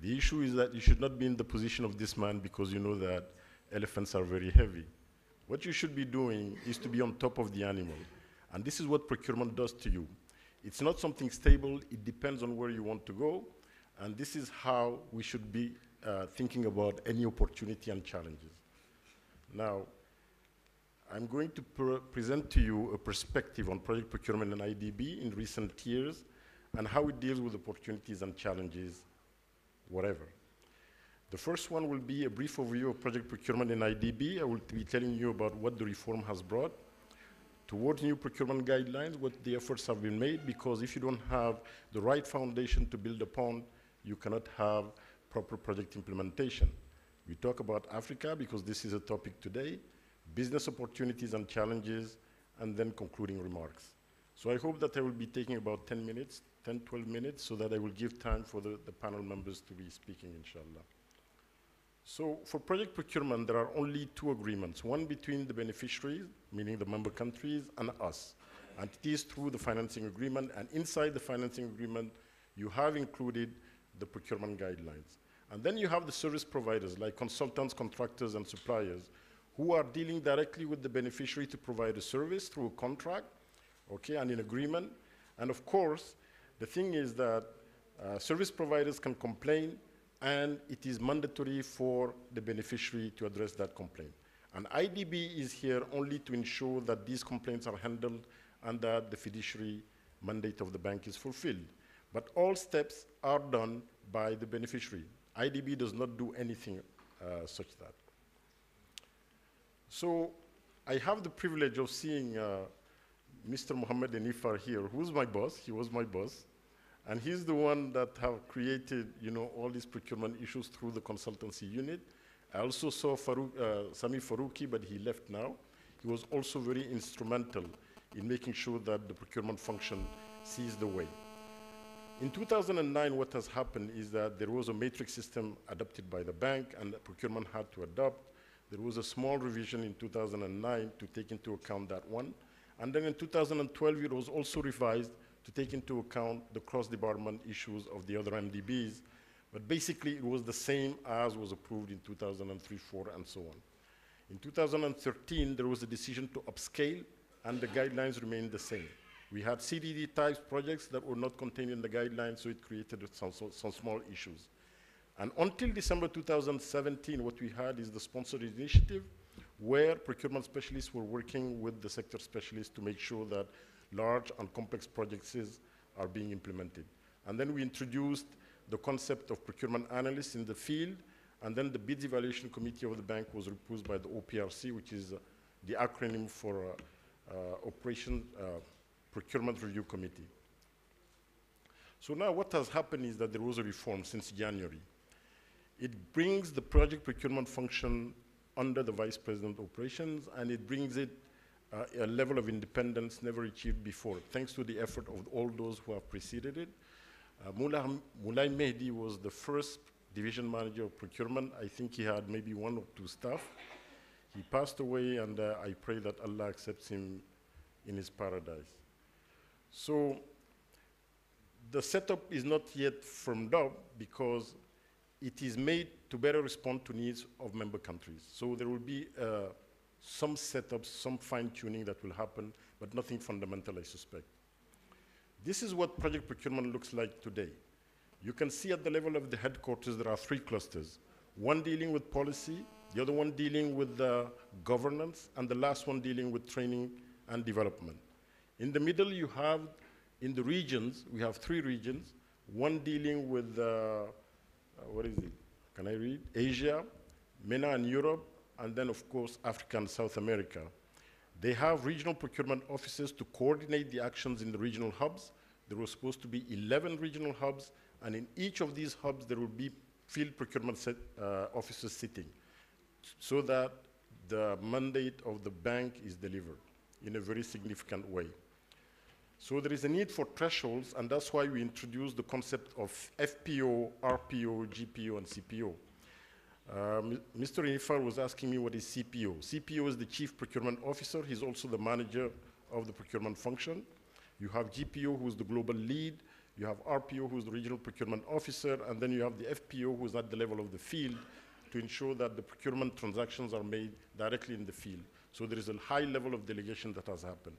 The issue is that you should not be in the position of this man because you know that elephants are very heavy. What you should be doing is to be on top of the animal. And this is what procurement does to you. It's not something stable, it depends on where you want to go. And this is how we should be thinking about any opportunity and challenges. Now, I'm going to present to you a perspective on project procurement and IDB in recent years and how it deals with opportunities and challenges, whatever. The first one will be a brief overview of project procurement in IDB. I will be telling you about what the reform has brought towards new procurement guidelines, what the efforts have been made, because if you don't have the right foundation to build upon, you cannot have proper project implementation. We talk about Africa because this is a topic today, business opportunities and challenges, and then concluding remarks. So I hope that I will be taking about 10 minutes, 10, 12 minutes, so that I will give time for the panel members to be speaking, inshallah. So for project procurement, there are only 2 agreements, one between the beneficiaries, meaning the member countries, and us. And it is through the financing agreement, and inside the financing agreement, you have included the procurement guidelines. And then you have the service providers like consultants, contractors, and suppliers who are dealing directly with the beneficiary to provide a service through a contract, okay, and an agreement. And of course, the thing is that service providers can complain, and it is mandatory for the beneficiary to address that complaint. And IDB is here only to ensure that these complaints are handled and that the fiduciary mandate of the bank is fulfilled. But all steps are done by the beneficiary. IDB does not do anything such that. So I have the privilege of seeing Mr. Mohammed Enifar here, who's my boss. He was my boss. And he's the one that have created, all these procurement issues through the consultancy unit. I also saw Sami Farouki, but he left now. He was also very instrumental in making sure that the procurement function sees the way. In 2009, what has happened is that there was a matrix system adopted by the bank, and the procurement had to adopt. There was a small revision in 2009 to take into account that one. And then in 2012, it was also revised to take into account the cross-department issues of the other MDBs. But basically, it was the same as was approved in 2003, 4, and so on. In 2013, there was a decision to upscale, and the guidelines remained the same. We had CDD type projects that were not contained in the guidelines, so it created some small issues. And until December 2017, what we had is the sponsored initiative, where procurement specialists were working with the sector specialists to make sure that large and complex projects are being implemented. And then we introduced the concept of procurement analysts in the field, and then the bids evaluation committee of the bank was replaced by the OPRC, which is the acronym for Operation Procurement Review Committee. So now what has happened is that there was a reform since January. It brings the project procurement function under the Vice President Operations, and it brings it a level of independence never achieved before, thanks to the effort of all those who have preceded it. Moulay Mehdi was the first division manager of procurement. I think he had maybe 1 or 2 staff. He passed away, and I pray that Allah accepts him in his paradise. So the setup is not yet firmed up because it is made to better respond to needs of member countries. So there will be some setups, some fine-tuning that will happen, but nothing fundamental, I suspect. This is what project procurement looks like today. You can see at the level of the headquarters, there are 3 clusters. One dealing with policy, the other one dealing with governance, and the last one dealing with training and development. In the middle, you have, in the regions, we have 3 regions, one dealing with, what is it? Can I read? Asia, MENA and Europe, and then, of course, Africa and South America. They have regional procurement officers to coordinate the actions in the regional hubs. There were supposed to be 11 regional hubs, and in each of these hubs, there will be field procurement officers sitting so that the mandate of the bank is delivered in a very significant way. So there is a need for thresholds, and that's why we introduced the concept of FPO, RPO, GPO, and CPO. Mr. Enifar was asking me what is CPO. CPO is the Chief Procurement Officer. He's also the manager of the procurement function. You have GPO, who's the global lead. You have RPO, who's the Regional Procurement Officer. And then you have the FPO, who's at the level of the field to ensure that the procurement transactions are made directly in the field. So there is a high level of delegation that has happened.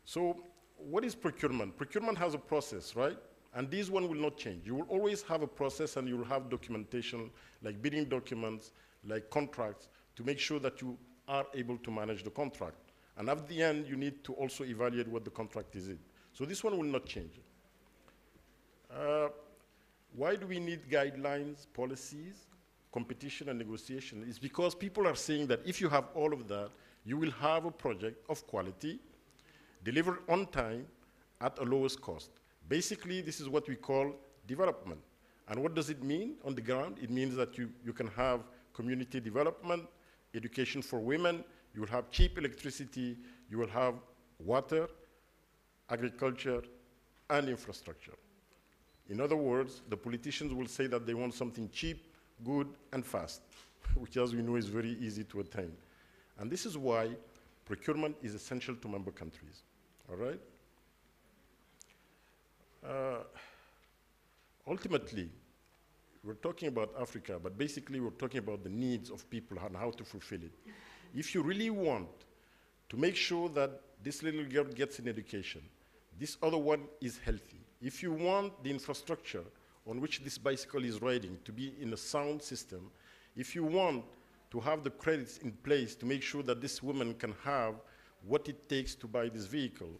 So what is procurement? Procurement has a process, right? And this one will not change. You will always have a process, and you will have documentation, like bidding documents, like contracts, to make sure that you are able to manage the contract. And at the end, you need to also evaluate what the contract is in. So this one will not change. Why do we need guidelines, policies, competition, and negotiation? It's because people are saying that if you have all of that, you will have a project of quality, delivered on time, at a lowest cost. Basically, this is what we call development. And what does it mean on the ground? It means that you can have community development, education for women, you will have cheap electricity, you will have water, agriculture, and infrastructure. In other words, the politicians will say that they want something cheap, good, and fast, which, as we know, is very easy to attain. And this is why procurement is essential to member countries, all right? Ultimately, we're talking about Africa, but basically we're talking about the needs of people and how to fulfill it. If you really want to make sure that this little girl gets an education, this other one is healthy, if you want the infrastructure on which this bicycle is riding to be in a sound system, if you want to have the credits in place to make sure that this woman can have what it takes to buy this vehicle,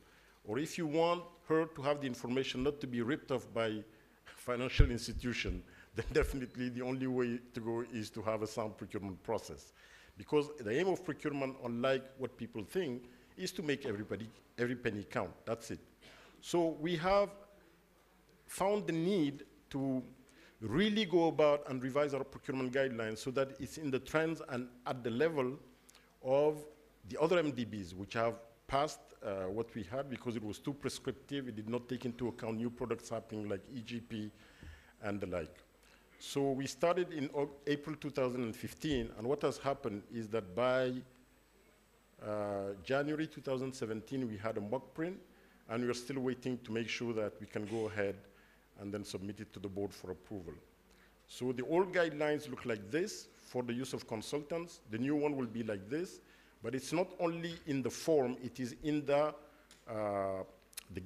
or if you want her to have the information not to be ripped off by financial institution, then definitely the only way to go is to have a sound procurement process. Because the aim of procurement, unlike what people think, is to make every penny count. That's it. So we have found the need to really go about and revise our procurement guidelines so that it's in the trends and at the level of the other MDBs, which have passed what we had because it was too prescriptive. It did not take into account new products happening like EGP and the like. So we started in April 2015, and what has happened is that by January 2017, we had a mock print, and we are still waiting to make sure that we can go ahead and then submit it to the board for approval. So the old guidelines look like this for the use of consultants. The new one will be like this, but it's not only in the form, it is in the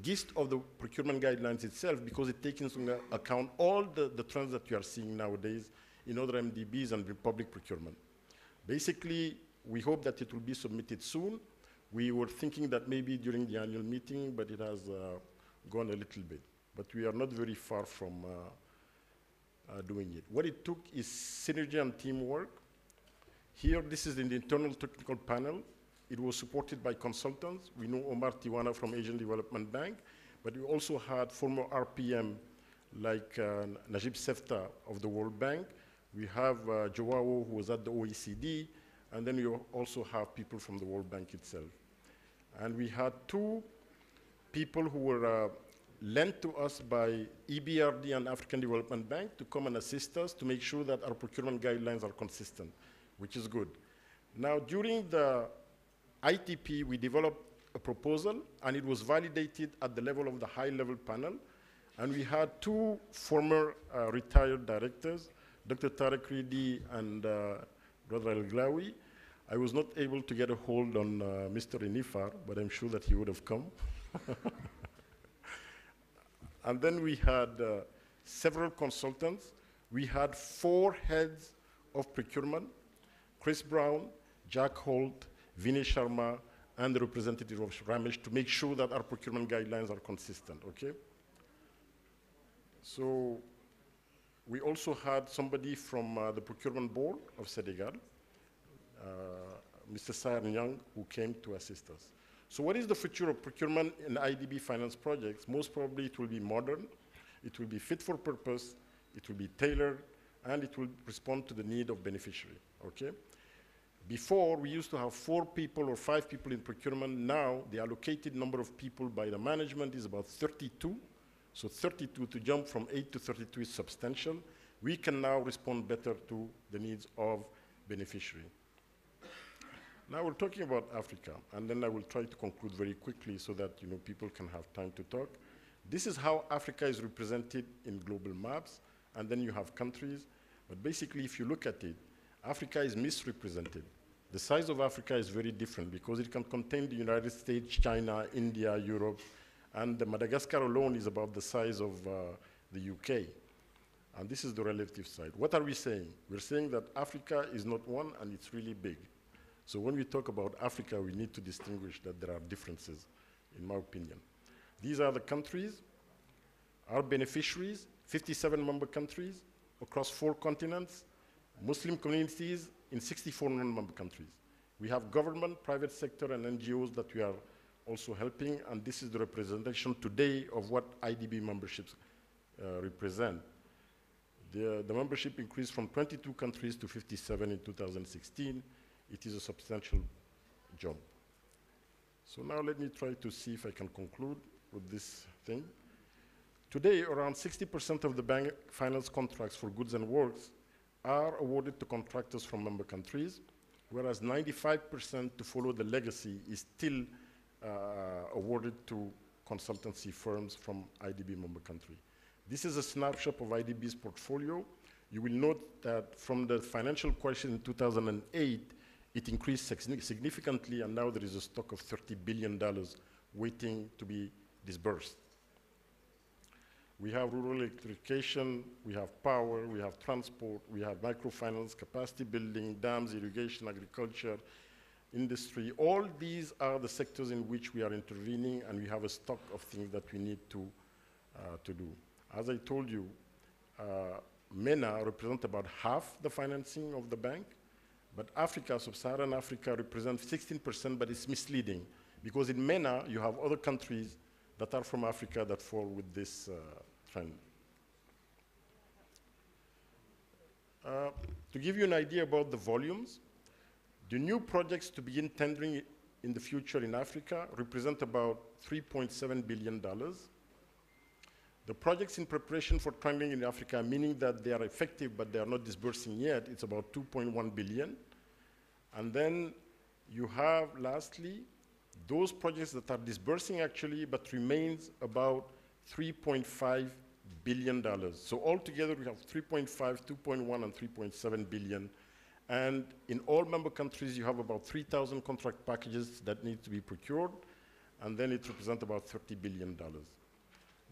gist of the procurement guidelines itself, because it takes into account all the trends that you are seeing nowadays in other MDBs and public procurement. Basically, we hope that it will be submitted soon. We were thinking that maybe during the annual meeting, but it has gone a little bit. But we are not very far from doing it. What it took is synergy and teamwork. Here, this is in the internal technical panel. It was supported by consultants. We know Omar Tiwana from Asian Development Bank, but we also had former RPM like Najib Sefta of the World Bank. We have Joao, who was at the OECD, and then we also have people from the World Bank itself. And we had two people who were lent to us by EBRD and African Development Bank to come and assist us to make sure that our procurement guidelines are consistent, which is good. Now, during the ITP, we developed a proposal, and it was validated at the level of the high-level panel. And we had two former retired directors, Dr. Tariq Ridi and Brother El-Glawi. I was not able to get a hold on Mr. Inifar, but I'm sure that he would have come. And then we had several consultants. We had 4 heads of procurement, Chris Brown, Jack Holt, Vinay Sharma, and the representative of Ramesh, to make sure that our procurement guidelines are consistent, okay? So we also had somebody from the procurement board of Senegal, Mr. Sayar Nyang, who came to assist us. So what is the future of procurement in IDB finance projects? Most probably it will be modern, it will be fit for purpose, it will be tailored, and it will respond to the need of beneficiary, okay? Before, we used to have 4 people or 5 people in procurement. Now, the allocated number of people by the management is about 32. So 32, to jump from 8 to 32 is substantial. We can now respond better to the needs of beneficiary. Now we're talking about Africa, and then I will try to conclude very quickly so that people can have time to talk. This is how Africa is represented in global maps, and then you have countries. But basically, if you look at it, Africa is misrepresented. The size of Africa is very different because it can contain the United States, China, India, Europe, and Madagascar alone is about the size of the UK. And this is the relative side. What are we saying? We're saying that Africa is not one, and it's really big. So when we talk about Africa, we need to distinguish that there are differences, in my opinion. These are the countries, our beneficiaries, 57 member countries across 4 continents, Muslim communities in 64 non-member countries. We have government, private sector, and NGOs that we are also helping, and this is the representation today of what IDB memberships represent. The membership increased from 22 countries to 57 in 2016. It is a substantial jump. So now let me try to see if I can conclude with this thing. Today, around 60% of the bank finance contracts for goods and works are awarded to contractors from member countries, whereas 95% to follow the legacy is still awarded to consultancy firms from IDB member country. This is a snapshot of IDB's portfolio. you will note that from the financial crisis in 2008, it increased significantly, and now there is a stock of $30 billion waiting to be disbursed. We have rural electrification, we have power, we have transport, we have microfinance, capacity building, dams, irrigation, agriculture, industry. All these are the sectors in which we are intervening, and we have a stock of things that we need to do. As I told you, MENA represents about half the financing of the bank, but Africa, sub-Saharan Africa, represents 16%, but it's misleading, because in MENA, you have other countries that are from Africa that fall with this trend. To give you an idea about the volumes, the new projects to begin tendering in the future in Africa represent about $3.7 billion. The projects in preparation for tendering in Africa, meaning that they are effective but they are not disbursing yet, it's about 2.1 billion. And then you have, lastly, those projects that are disbursing actually but remains about $3.5 billion. So altogether we have 3.5, 2.1, and 3.7 billion. And in all member countries, you have about 3,000 contract packages that need to be procured, and then it represents about $30 billion.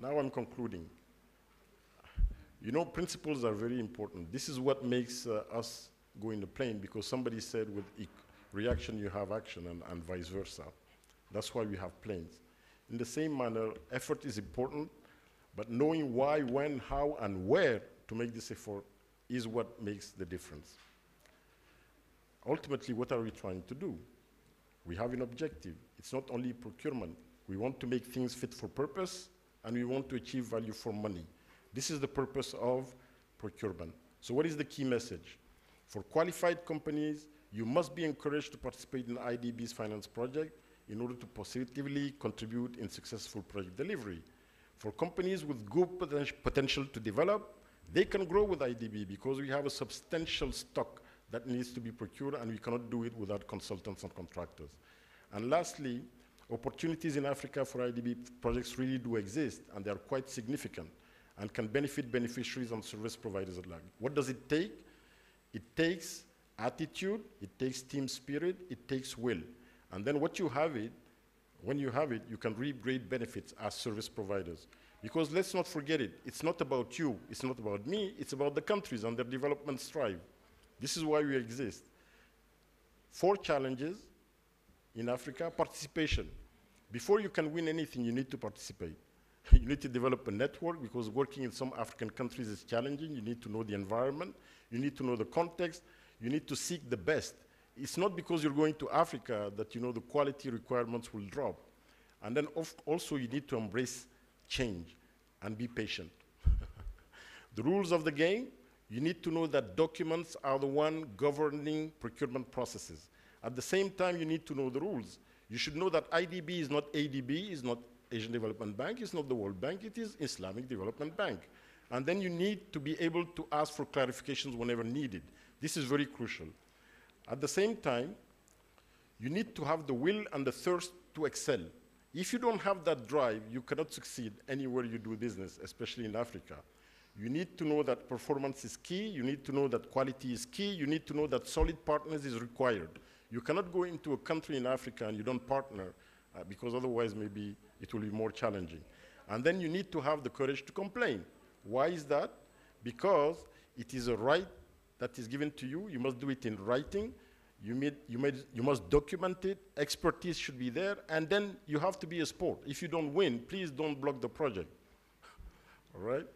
Now I'm concluding. You know, principles are very important. This is what makes us go in the plane, because somebody said with reaction you have action, and vice versa. That's why we have planes. In the same manner, effort is important, but knowing why, when, how, and where to make this effort is what makes the difference. Ultimately, what are we trying to do? We have an objective. It's not only procurement. We want to make things fit for purpose, and we want to achieve value for money. This is the purpose of procurement. So what is the key message? For qualified companies, you must be encouraged to participate in IDB's finance project in order to positively contribute in successful project delivery. For companies with good potential to develop, they can grow with IDB because we have a substantial stock that needs to be procured, and we cannot do it without consultants and contractors. And lastly, opportunities in Africa for IDB projects really do exist, and they are quite significant and can benefit beneficiaries and service providers alike. What does it take? It takes attitude, it takes team spirit, it takes will. And then when you have it, you can reap great benefits as service providers. Because let's not forget it, it's not about you, it's not about me, it's about the countries and their development strive. This is why we exist. 4 challenges in Africa: participation. Before you can win anything, you need to participate. You need to develop a network, because working in some African countries is challenging. You need to know the environment, you need to know the context, you need to seek the best. It's not because you're going to Africa that you know the quality requirements will drop. And then also you need to embrace change and be patient. The rules of the game: you need to know that documents are the one governing procurement processes. At the same time, you need to know the rules. You should know that IDB is not ADB, is not Asian Development Bank, it's not the World Bank, it is Islamic Development Bank. And then you need to be able to ask for clarifications whenever needed. This is very crucial. At the same time, you need to have the will and the thirst to excel. If you don't have that drive, you cannot succeed anywhere you do business, especially in Africa. You need to know that performance is key. You need to know that quality is key. You need to know that solid partners is required. You cannot go into a country in Africa and you don't partner, because otherwise maybe it will be more challenging. And then you need to have the courage to complain. Why is that? Because it is a right that is given to you. You must do it in writing. You must document it. Expertise should be there. And then you have to be a sport. If you don't win, please don't block the project. All right?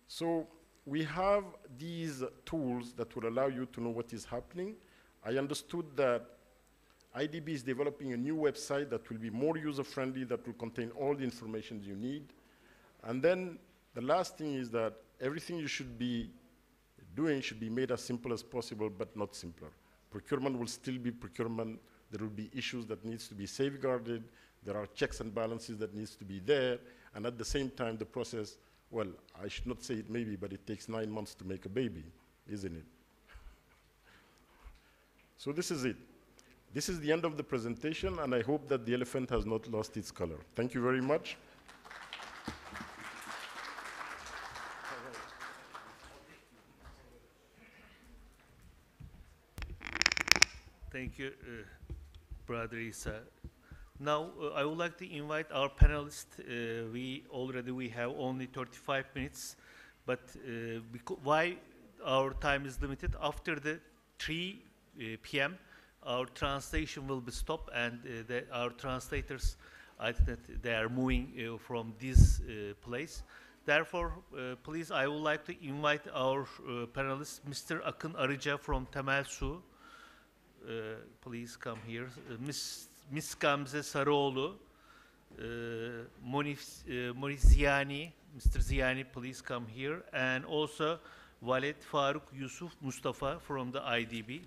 So we have these tools that will allow you to know what is happening. I understood that IDB is developing a new website that will be more user-friendly, that will contain all the information you need. And then the last thing is that everything you should be doing should be made as simple as possible, but not simpler. Procurement will still be procurement. There will be issues that needs to be safeguarded. There are checks and balances that needs to be there. And at the same time, the process, well, I should not say it maybe, but it takes 9 months to make a baby, isn't it? So this is it. This is the end of the presentation, and I hope that the elephant has not lost its color. Thank you very much. Thank you, Brother Isa. Now, I would like to invite our panelists. We have only 35 minutes, but why our time is limited? After the 3 p.m., our translation will be stopped, and our translators, I think that they are moving from this place. Therefore, please, I would like to invite our panelists, Mr. Akın Arıca from Temel Su. Please come here. Miss Gamze Sarıoğlu, Monis Ziyani, Mr. Ziyani, please come here. And also, Walid Faruk Yusuf Mustafa from the IDB.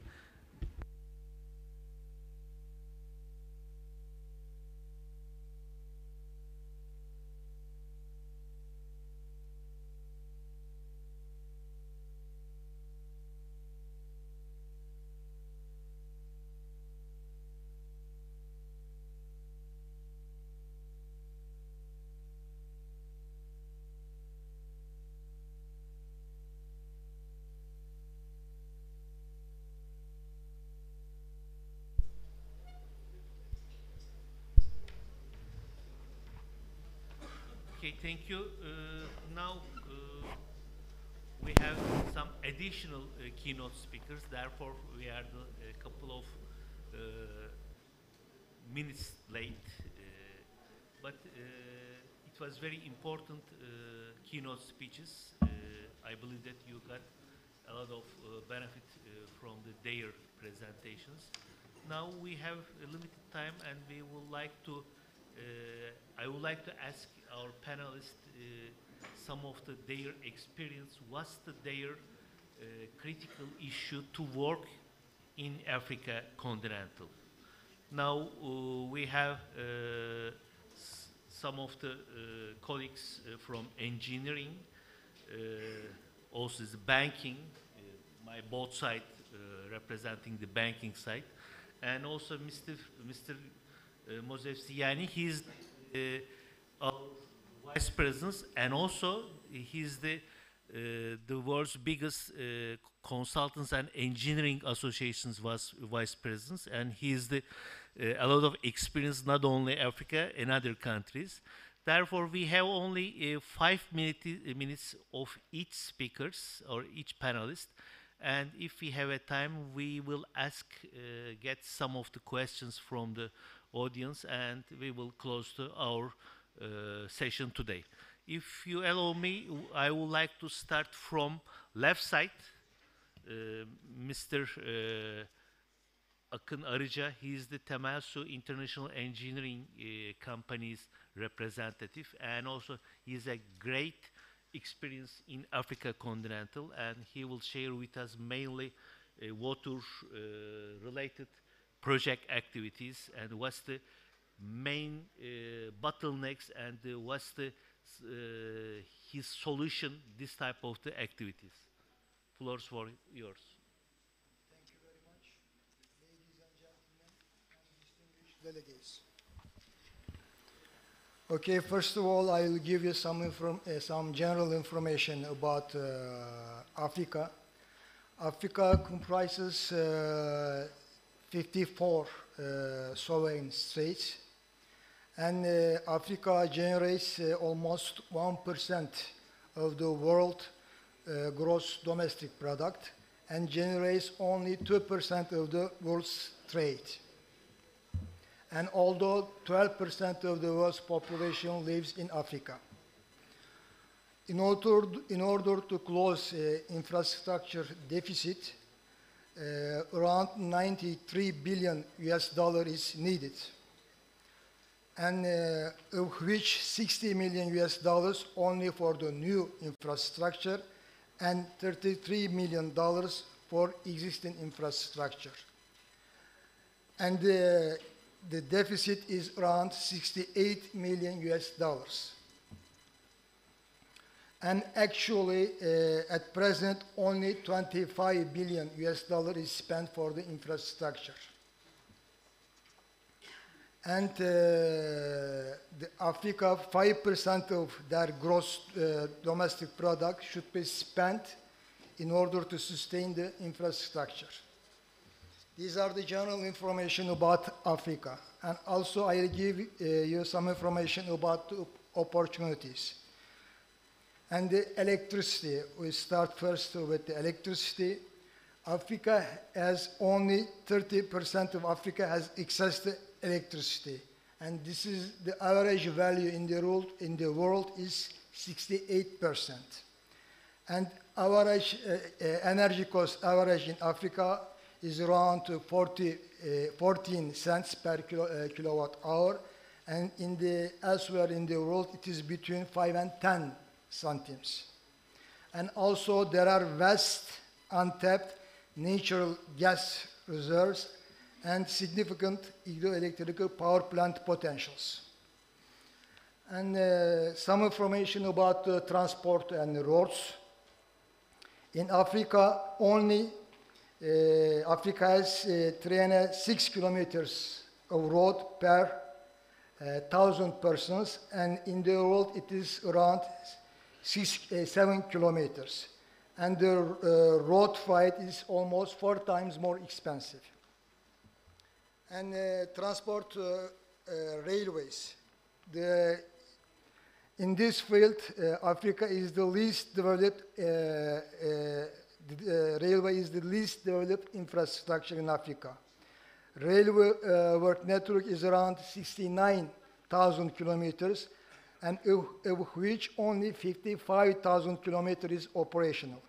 Okay, thank you. Now we have some additional keynote speakers. Therefore, we are a couple of minutes late. But it was very important keynote speeches. I believe that you got a lot of benefit from their presentations. Now we have a limited time, and we would like to I would like to ask our panelists some of their experience. What's their critical issue to work in Africa continental? Now we have some of the colleagues from engineering, also the banking, my both side representing the banking side, and also Mr. Mosef Ziyani. He's our vice president, and also he's the world's biggest consultants and engineering associations vice president, and he's a lot of experience not only Africa and other countries. Therefore, we have only 5 minutes of each speakers or each panelist, and if we have a time, we will get some of the questions from the audience, and we will close to our session today. If you allow me, I would like to start from left side. Mr. Akın Arıca, he is the Temel Su International Engineering Company's representative, and also he has a great experience in Africa continental, and he will share with us mainly water related project activities, and what's the main bottlenecks, and what's his solution this type of the activities. Floors for yours. Thank you very much, ladies and gentlemen and distinguished delegates. Okay, first of all, I will give you some general information about Africa. Africa comprises 54 sovereign states, and Africa generates almost 1% of the world gross domestic product and generates only 2% of the world's trade. And although 12% of the world's population lives in Africa. In order to close infrastructure deficit, around 93 billion US dollar is needed, and of which 60 million US dollars only for the new infrastructure and 33 million dollars for existing infrastructure. And the deficit is around 68 million US dollars. And actually, at present, only 25 billion US dollars is spent for the infrastructure. And the Africa, 5% of their gross domestic product should be spent in order to sustain the infrastructure. These are the general information about Africa. And also I'll give you some information about the opportunities. And the electricity, we start first with the electricity. Africa has only 30% of Africa has access to electricity. And this is the average value in the world is 68%. And average energy cost average in Africa is around 14 cents per kilowatt hour. And elsewhere in the world, it is between 5 and 10 centimes. And also there are vast untapped natural gas reserves and significant hydroelectric power plant potentials. And some information about transport and roads. In Africa, Africa has 306 kilometers of road per 1,000 persons, and in the world it is around 7 kilometers. And the road freight is almost 4 times more expensive. And transport railways. In this field, Africa is the least developed, railway is the least developed infrastructure in Africa. Railway work network is around 69,000 kilometers, and of which only 55,000 kilometers is operational.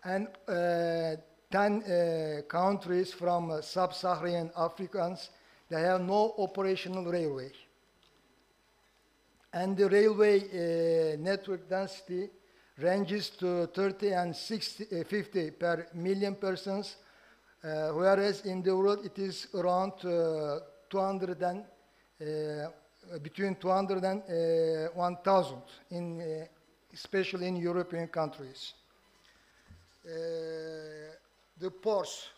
And 10 countries from sub-Saharan Africans, they have no operational railway. And the railway network density ranges to 30 and 50 per million persons, whereas in the world it is around between 200 and 1,000, especially in European countries. The ports.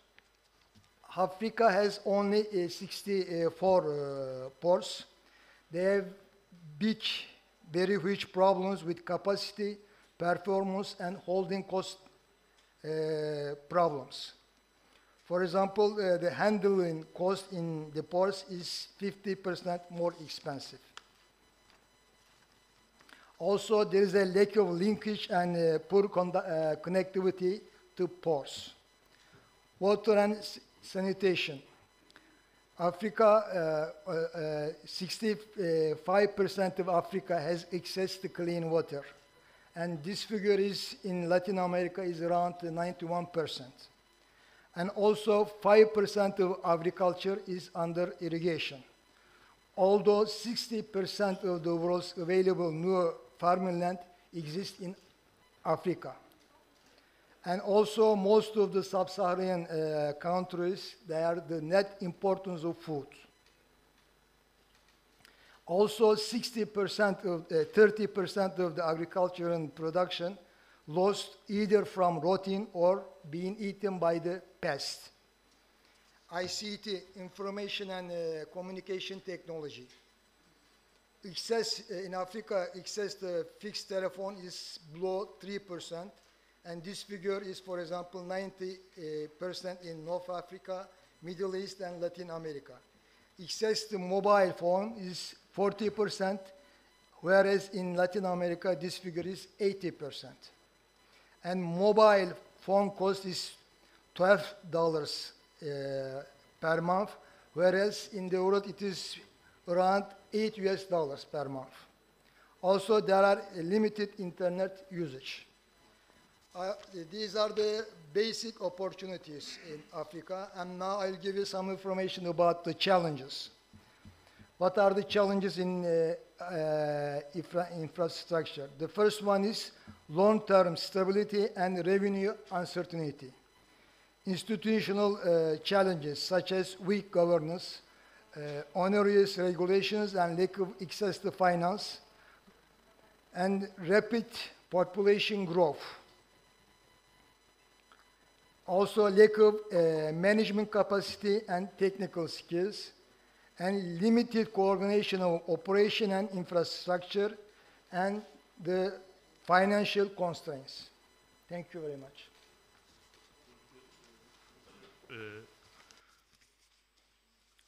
Africa has only 64 ports. They have big, very huge problems with capacity, performance, and holding cost problems. For example, the handling cost in the ports is 50% more expensive. Also, there is a lack of linkage and poor connectivity to ports. Water and sanitation. Africa, 65% of Africa has access to clean water. And this figure is in Latin America is around 91%. And also 5% of agriculture is under irrigation. Although 60% of the world's available new farming land exists in Africa. And also most of the sub-Saharan countries, they are the net importers of food. Also 30% of the agricultural production lost either from rotting or being eaten by the pest. ICT, information and communication technology. In Africa, access to fixed telephone is below 3%, and this figure is, for example, 90% in North Africa, Middle East, and Latin America. Access to mobile phone is 40%, whereas in Latin America, this figure is 80%. And mobile phone cost is $12 per month, whereas in the world it is around $8 per month. Also, there are limited internet usage. These are the basic opportunities in Africa, and now I'll give you some information about the challenges. What are the challenges in infrastructure? The first one is long-term stability and revenue uncertainty. Institutional challenges such as weak governance, onerous regulations and lack of access to finance, and rapid population growth. Also lack of management capacity and technical skills, and limited coordination of operation and infrastructure, and the financial constraints. Thank you very much.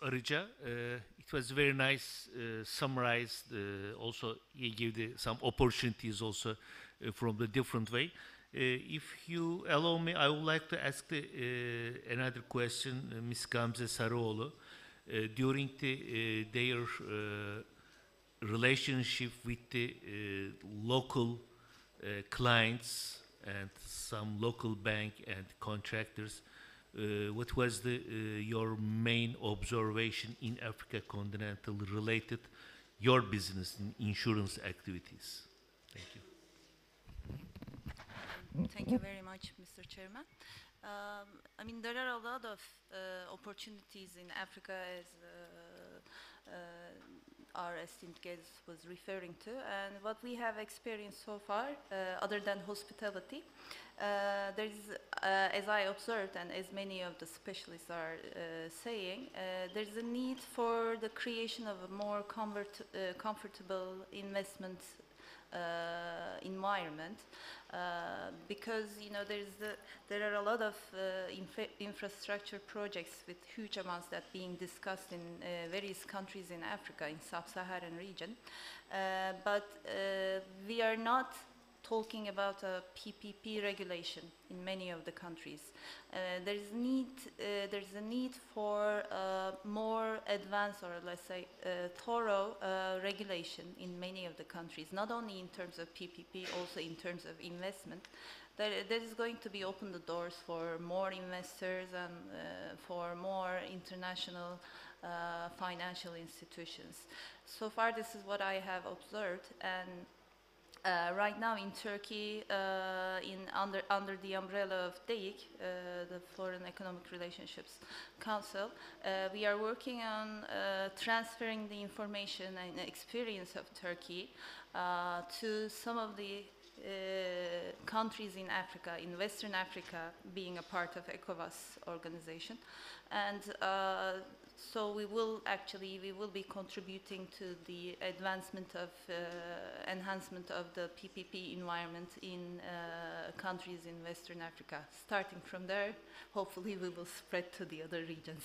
Arıca. It was very nice, summarized. Also, he gave some opportunities also from the different way. If you allow me, I would like to ask another question, Ms. Gamze Sarıoğlu. During their relationship with the local clients and some local bank and contractors, what was your main observation in Africa continental related your business in insurance activities? Thank you. Thank you very much, Mr. Chairman. I mean, there are a lot of opportunities in Africa, as our esteemed guest was referring to, and what we have experienced so far, other than hospitality, there is, as I observed, and as many of the specialists are saying, there's a need for the creation of a more comfortable investment environment, because there are a lot of infrastructure projects with huge amounts that being discussed in various countries in Africa, in sub-Saharan region, but we are not talking about a PPP regulation in many of the countries. There's a need for more advanced, or let's say thorough regulation in many of the countries, not only in terms of PPP, also in terms of investment. That is going to be open the doors for more investors and for more international financial institutions. So far, this is what I have observed, and right now in Turkey, under the umbrella of DEİK, the Foreign Economic Relationships Council, we are working on transferring the information and experience of Turkey to some of the countries in Africa, in Western Africa, being a part of ECOWAS organization, and so we will be contributing to the advancement of enhancement of the PPP environment in countries in Western Africa. Starting from there, hopefully we will spread to the other regions.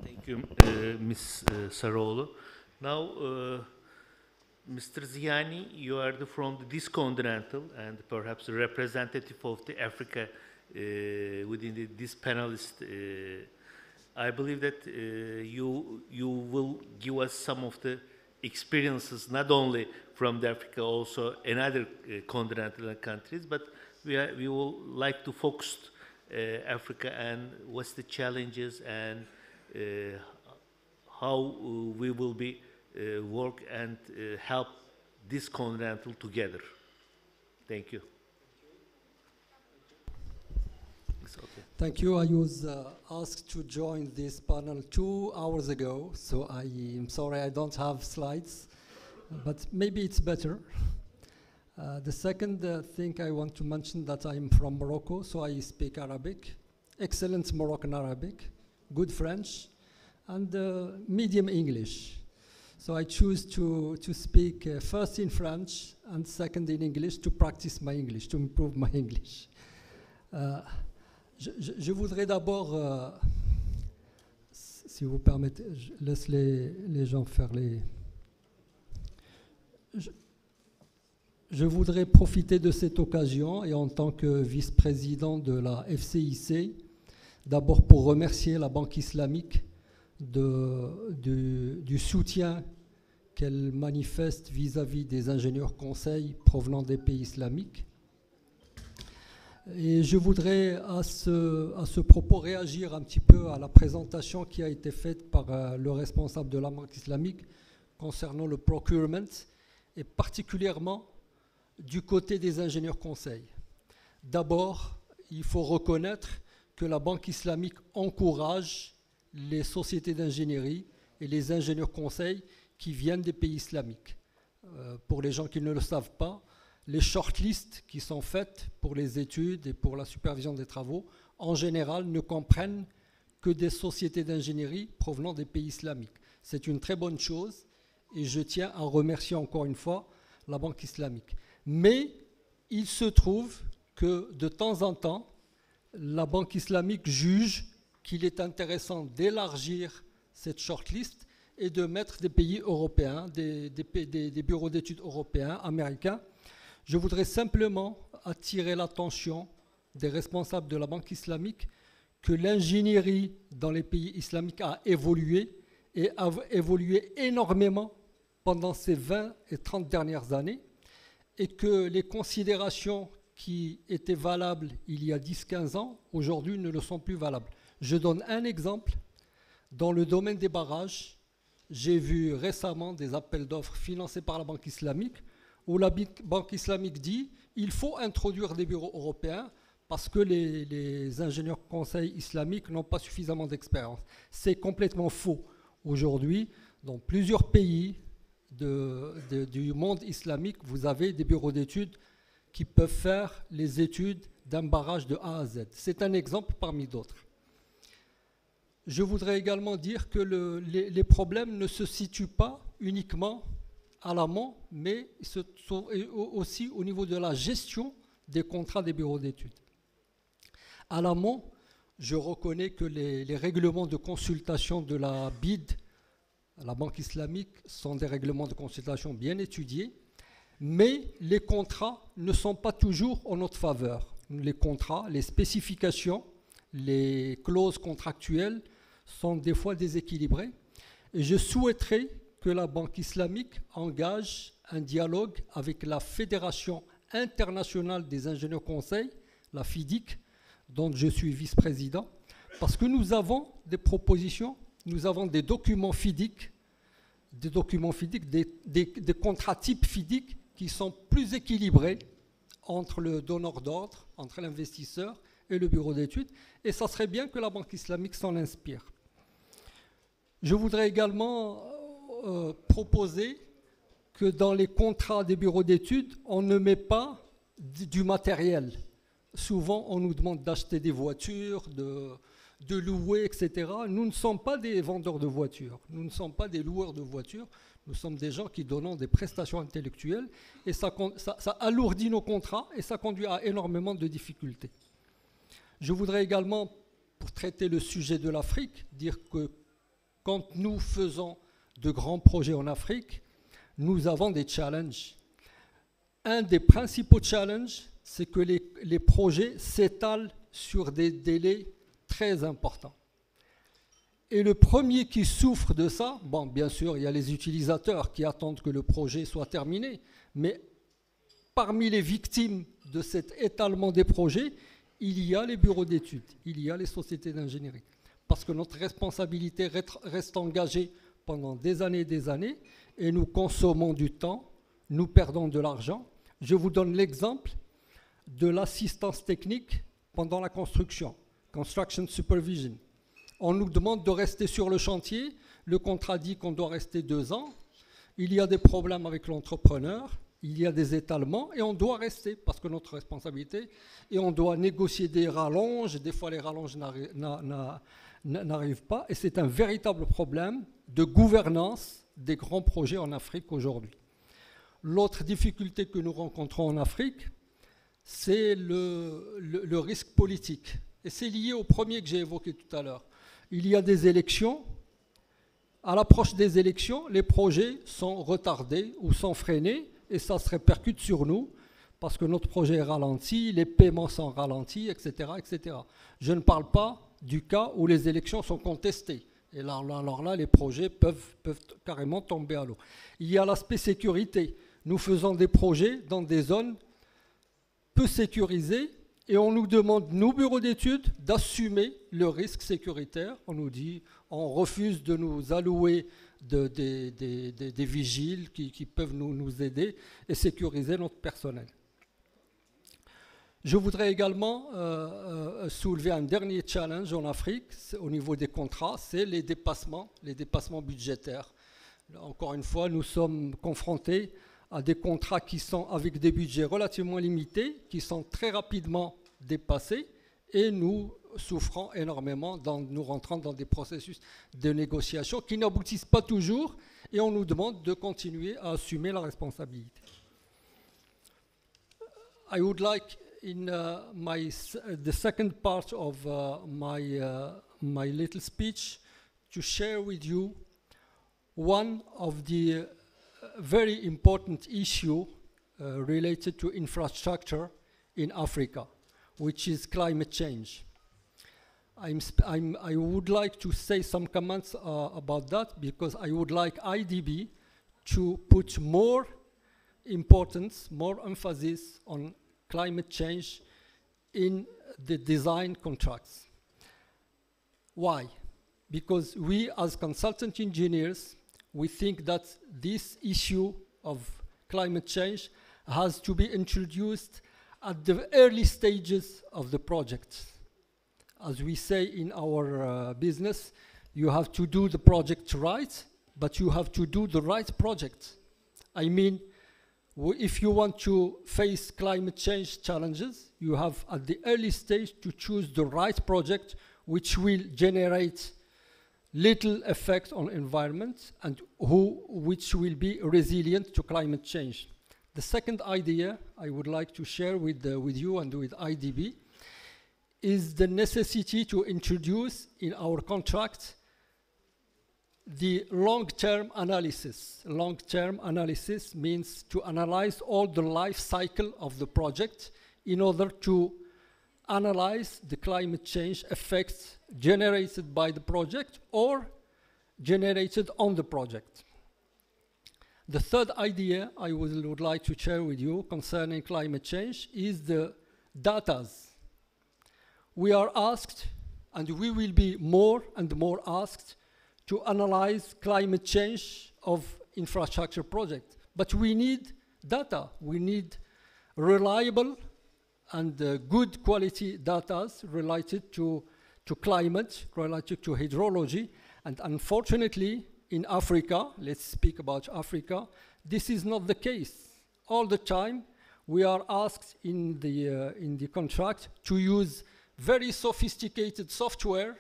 Thank you, Ms. Sarıoğlu. Now, Mr. Ziyani, you are from this continental and perhaps a representative of the Africa within this panelist. I believe that you will give us some of the experiences, not only from the Africa, also in other continental countries, but we will like to focus Africa and what's the challenges and how we will be work and help this continental together. Thank you. Okay. Thank you. I was asked to join this panel 2 hours ago, so I am sorry I don't have slides, but maybe it's better. The second thing I want to mention that I'm from Morocco, so I speak Arabic, excellent Moroccan Arabic, good French, and medium English. So I choose to speak first in French and second in English to practice my English, to improve my English. Je voudrais d'abord, si vous permettez, je laisse les gens faire les... Je voudrais profiter de cette occasion et en tant que vice-président de la FCIC, d'abord pour remercier la Banque islamique du soutien qu'elle manifeste vis-à-vis des ingénieurs conseils provenant des pays islamiques. Et je voudrais à ce propos réagir un petit peu à la présentation qui a été faite par le responsable de la Banque islamique concernant le procurement et particulièrement du côté des ingénieurs conseils. D'abord, il faut reconnaître que la Banque islamique encourage les sociétés d'ingénierie et les ingénieurs conseils qui viennent des pays islamiques. Pour les gens qui ne le savent pas, les shortlists qui sont faites pour les études et pour la supervision des travaux, en général, ne comprennent que des sociétés d'ingénierie provenant des pays islamiques. C'est une très bonne chose et je tiens à remercier encore une fois la Banque islamique. Mais il se trouve que de temps en temps, la Banque islamique juge qu'il est intéressant d'élargir cette shortlist et de mettre des pays européens, des bureaux d'études européens, américains. Je voudrais simplement attirer l'attention des responsables de la Banque islamique que l'ingénierie dans les pays islamiques a évolué et a évolué énormément pendant ces 20 et 30 dernières années et que les considérations qui étaient valables il y a 10-15 ans, aujourd'hui ne le sont plus valables. Je donne un exemple. Dans le domaine des barrages, j'ai vu récemment des appels d'offres financés par la Banque islamique où la Banque islamique dit il faut introduire des bureaux européens parce que les ingénieurs conseils islamiques n'ont pas suffisamment d'expérience. C'est complètement faux. Aujourd'hui, dans plusieurs pays du monde islamique, vous avez des bureaux d'études qui peuvent faire les études d'un barrage de A à Z. C'est un exemple parmi d'autres. Je voudrais également dire que les problèmes ne se situent pas uniquement à l'amont, mais se sont aussi au niveau de la gestion des contrats des bureaux d'études. À l'amont, je reconnais que les règlements de consultation de la BID, la Banque islamique, sont des règlements de consultation bien étudiés, mais les contrats ne sont pas toujours en notre faveur. Les contrats, les spécifications, les clauses contractuelles sont des fois déséquilibrées. Et je souhaiterais que la Banque islamique engage un dialogue avec la Fédération internationale des ingénieurs conseils, la FIDIC, dont je suis vice-président, parce que nous avons des propositions, nous avons des documents FIDIC, des contrats type FIDIC qui sont plus équilibrés entre le donneur d'ordre, entre l'investisseur et le bureau d'études, et ça serait bien que la Banque islamique s'en inspire. Je voudrais également proposer que dans les contrats des bureaux d'études, on ne met pas du matériel. Souvent, on nous demande d'acheter des voitures, de louer, etc. Nous ne sommes pas des vendeurs de voitures, nous ne sommes pas des loueurs de voitures, nous sommes des gens qui donnent des prestations intellectuelles et ça alourdit nos contrats et ça conduit à énormément de difficultés. Je voudrais également, pour traiter le sujet de l'Afrique, dire que quand nous faisons de grands projets en Afrique, nous avons des challenges. Un des principaux challenges, c'est que les projets s'étalent sur des délais très importants. Et le premier qui souffre de ça, bon, bien sûr, il y a les utilisateurs qui attendent que le projet soit terminé, mais parmi les victimes de cet étalement des projets, il y a les bureaux d'études, il y a les sociétés d'ingénierie. Parce que notre responsabilité reste engagée pendant des années et nous consommons du temps, nous perdons de l'argent. Je vous donne l'exemple de l'assistance technique pendant la construction, Construction Supervision. On nous demande de rester sur le chantier, le contrat dit qu'on doit rester 2 ans, il y a des problèmes avec l'entrepreneur, il y a des étalements et on doit rester parce que notre responsabilité, et on doit négocier des rallonges, des fois les rallonges n'arrivent pas, et c'est un véritable problème de gouvernance des grands projets en Afrique aujourd'hui. L'autre difficulté que nous rencontrons en Afrique, c'est le risque politique. Et c'est lié au premier que j'ai évoqué tout à l'heure. Il y a des élections. À l'approche des élections, les projets sont retardés ou sont freinés et ça se répercute sur nous parce que notre projet est ralenti, les paiements sont ralentis, etc., etc. Je ne parle pas du cas où les élections sont contestées. Et alors là, les projets peuvent carrément tomber à l'eau. Il y a l'aspect sécurité. Nous faisons des projets dans des zones peu sécurisées et on nous demande, nous, bureaux d'études, d'assumer le risque sécuritaire. On nous dit, on refuse de nous allouer des vigiles qui peuvent nous aider et sécuriser notre personnel. Je voudrais également soulever un dernier challenge en Afrique au niveau des contrats, c'est les dépassements budgétaires. Là, encore une fois, nous sommes confrontés à des contrats qui sont avec des budgets relativement limités, qui sont très rapidement dépassés, et nous souffrons énormément, nous rentrons dans des processus de négociation qui n'aboutissent pas toujours, et on nous demande de continuer à assumer la responsabilité. I would like in the second part of my little speech to share with you one of the very important issue related to infrastructure in Africa, which is climate change. I would like to say some comments about that because I would like IDB to put more importance, more emphasis on climate change in the design contracts. Why? Because we as consultant engineers, we think that this issue of climate change has to be introduced at the early stages of the project. As we say in our business, you have to do the project right, but you have to do the right project. I mean, if you want to face climate change challenges, you have at the early stage to choose the right project which will generate little effect on environment and which will be resilient to climate change. The second idea I would like to share with you and with IDB is the necessity to introduce in our contract the long-term analysis. Long-term analysis means to analyze all the life cycle of the project in order to analyze the climate change effects generated by the project or generated on the project. The third idea I would like to share with you concerning climate change is the data. We are asked, and we will be more and more asked, to analyze climate change of infrastructure projects. But we need data. We need reliable and good quality data related to climate, related to hydrology. And unfortunately, in Africa, let's speak about Africa, this is not the case. All the time, we are asked in the contract to use very sophisticated software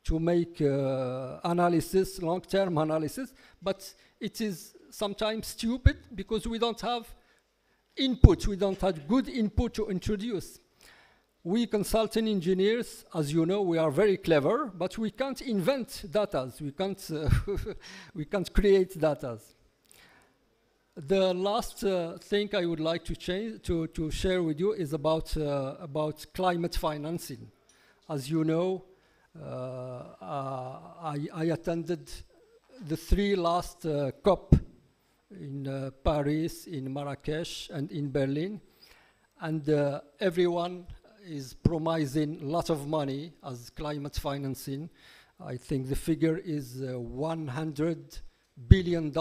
to make analysis, long-term analysis, but it is sometimes stupid because we don't have input, we don't have good input to introduce. We consultant engineers, as you know, we are very clever, but we can't invent data. We can't create data. The last thing I would like to share with you is about climate financing. As you know, I attended the 3 last COP in Paris, in Marrakesh, and in Berlin, and everyone is promising a lot of money as climate financing. I think the figure is $100 billion,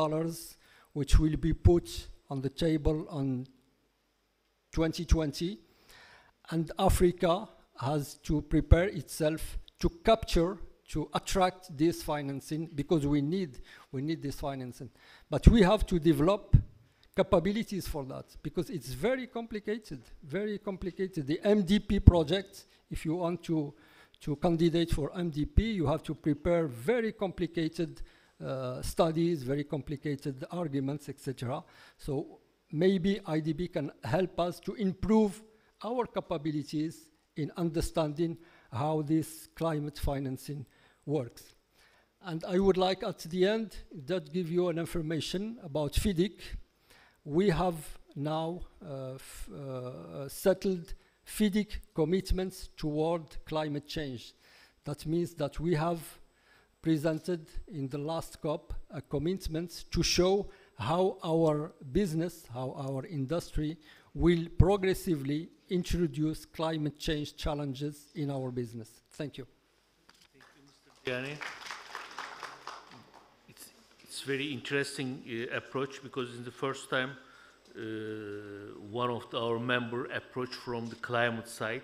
which will be put on the table on 2020. And Africa has to prepare itself to capture, to attract this financing because we need this financing. But we have to develop capabilities for that because it's very complicated, very complicated. The MDP project, if you want to candidate for MDP, you have to prepare very complicated studies, very complicated arguments, etc. So maybe IDB can help us to improve our capabilities in understanding how this climate financing works. And I would like at the end that give you an information about FIDIC. We have now settled FIDIC commitments toward climate change. That means that we have presented in the last COP a commitment to show how our business, how our industry will progressively introduce climate change challenges in our business. Thank you. Thank you, Mr. Diani. It's very interesting approach because it's the first time one of our member approach from the climate side.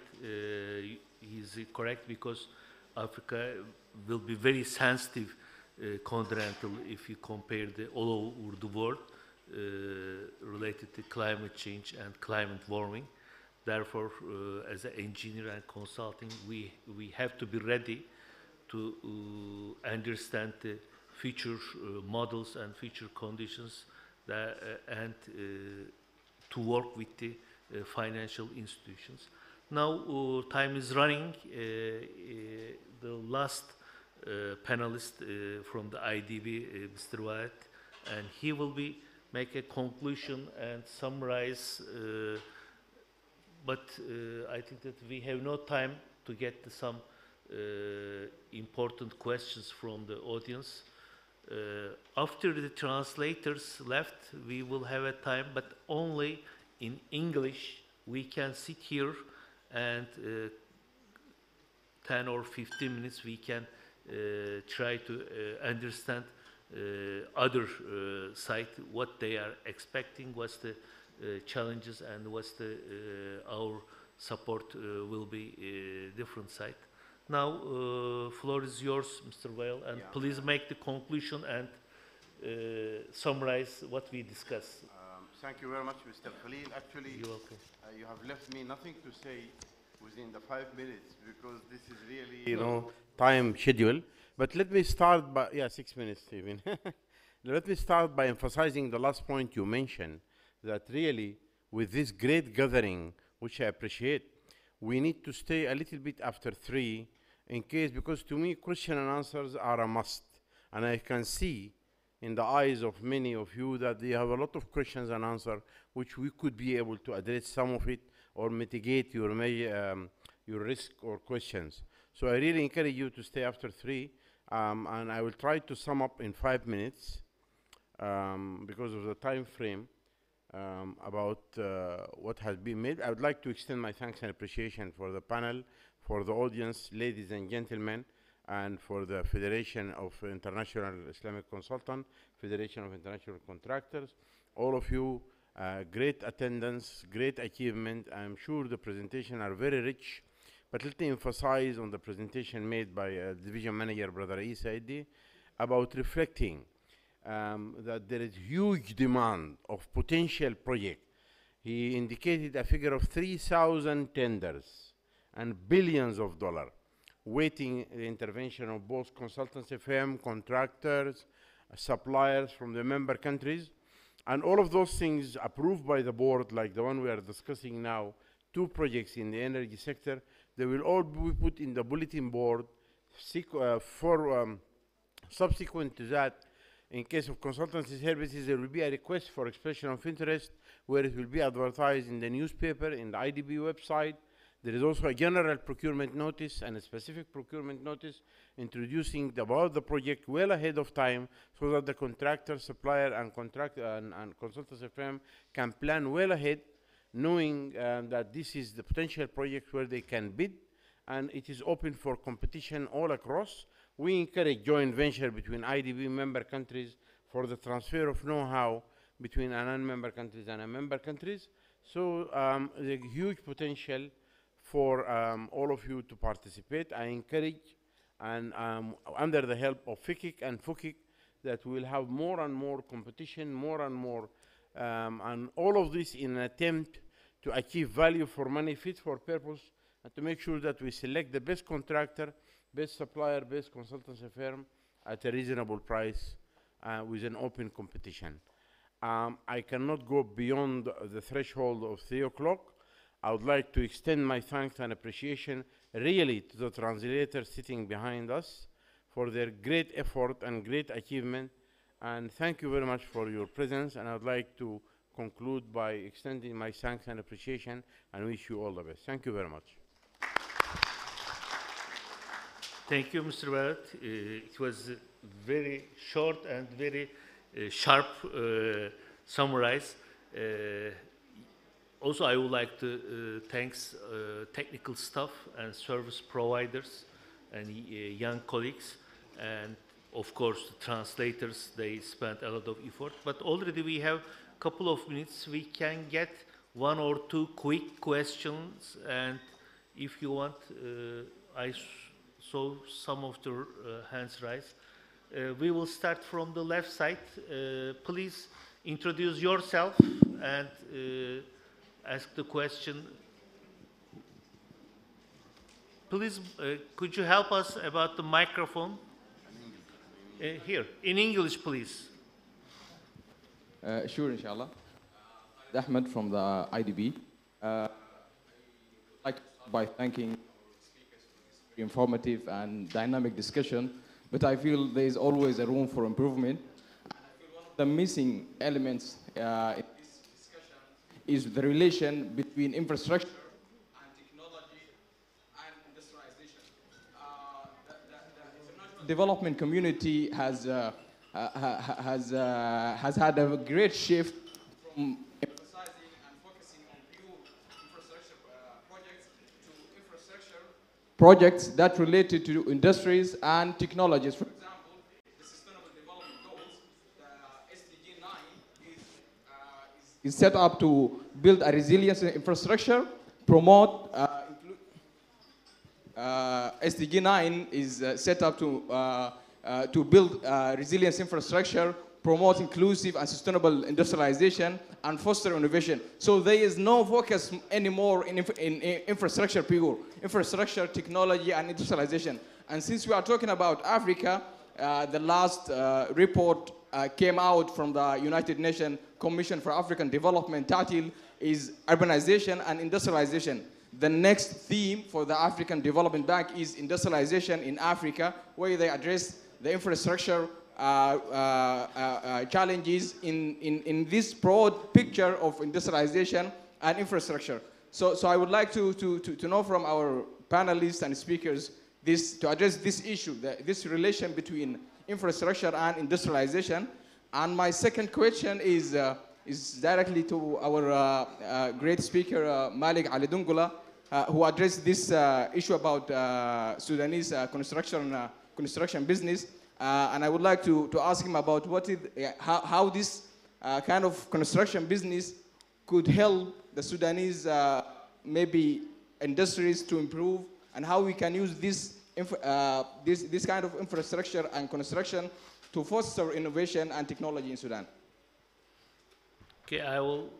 He's correct because Africa will be very sensitive continental if you compare all over the world related to climate change and climate warming. Therefore, as an engineer and consulting, we have to be ready to understand the future models and future conditions and to work with the financial institutions. Now time is running. The last panelist from the IDB, Mr. Wyatt, and he will make a conclusion and summarize. But I think that we have no time to get to some important questions from the audience. After the translators left, we will have a time, but only in English. We can sit here and 10 or 15 minutes we can try to understand other side, what they are expecting, what's the challenges, and what's the our support will be different side. Now, floor is yours, Mr. Weil, and please make the conclusion and summarize what we discussed. Thank you very much, Mr. Khalil. Actually, you're welcome. You have left me nothing to say within the 5 minutes because this is really, time schedule. But let me start by, 6 minutes, Stephen. Let me start by emphasizing the last point you mentioned, that really, with this great gathering, which I appreciate, we need to stay a little bit after 3 in case, because to me, question and answers are a must. And I can see in the eyes of many of you that they have a lot of questions and answers, which we could be able to address some of it or mitigate your risk or questions. So I really encourage you to stay after 3, and I will try to sum up in 5 minutes because of the time frame about what has been made. I would like to extend my thanks and appreciation for the panel, for the audience, ladies and gentlemen, and for the Federation of International Islamic Consultants, Federation of International Contractors, all of you, great attendance, great achievement. I'm sure the presentation are very rich, but let me emphasize on the presentation made by Division Manager Brother Isa Eddi about reflecting that there is huge demand of potential project. He indicated a figure of 3,000 tenders and billions of dollars waiting the intervention of both consultancy firm, contractors, suppliers from the member countries, and all of those things approved by the board, like the one we are discussing now, 2 projects in the energy sector, they will all be put in the bulletin board subsequent to that. In case of consultancy services, there will be a request for expression of interest where it will be advertised in the newspaper, in the IDB website. There is also a general procurement notice and a specific procurement notice introducing about the project well ahead of time so that the contractor, supplier, and consultancy firm can plan well ahead, knowing that this is the potential project where they can bid, and it is open for competition all across. We encourage joint venture between IDB member countries for the transfer of know-how between non-member countries and member countries. So there's a huge potential for all of you to participate. I encourage, and under the help of FICIC and FUCIC, that we'll have more and more competition, more and more, and all of this in an attempt to achieve value for money, fit for purpose, and to make sure that we select the best contractor, best supplier, best consultancy firm at a reasonable price with an open competition. I cannot go beyond the threshold of 3 o'clock. I would like to extend my thanks and appreciation really to the translators sitting behind us for their great effort and great achievement. And thank you very much for your presence. And I would like to conclude by extending my thanks and appreciation and wish you all the best. Thank you very much. Thank you, Mr. Barrett. It was very short and very sharp summarize. Also, I would like to thank technical staff and service providers and young colleagues, and of course the translators. They spent a lot of effort, but already we have a couple of minutes. We can get 1 or 2 quick questions, and if you want, I saw some of the hands rise. We will start from the left side. Please introduce yourself and ask the question. Please, could you help us about the microphone? Here, in English, please. Sure, inshallah. Ahmed from the IDB. I'd like to start by thanking our speakers for this very informative and dynamic discussion, but I feel there is always a room for improvement. And I feel one of the missing elements in this discussion is the relation between infrastructure and technology and industrialization. The international development community has had a great shift from emphasizing and focusing on pure infrastructure projects to infrastructure projects that related to industries and technologies. For example, the Sustainable Development Goals, the SDG 9, is set up to build a resilient infrastructure, promote SDG 9 is set up to build resilience infrastructure, promote inclusive and sustainable industrialization, and foster innovation. So there is no focus anymore in infrastructure pure, infrastructure, technology, and industrialization. And since we are talking about Africa, the last report came out from the United Nations Commission for African Development. Title is Urbanization and Industrialization. The next theme for the African Development Bank is industrialization in Africa, where they address the infrastructure challenges in this broad picture of industrialization and infrastructure. So I would like to know from our panelists and speakers to address this issue, this relation between infrastructure and industrialization. And my second question is directly to our great speaker, Malik Ali Dungula, who addressed this issue about Sudanese construction business. And I would like to ask him about how this kind of construction business could help the Sudanese maybe industries to improve, and how we can use this kind of infrastructure and construction to foster innovation and technology in Sudan. Okay, I will.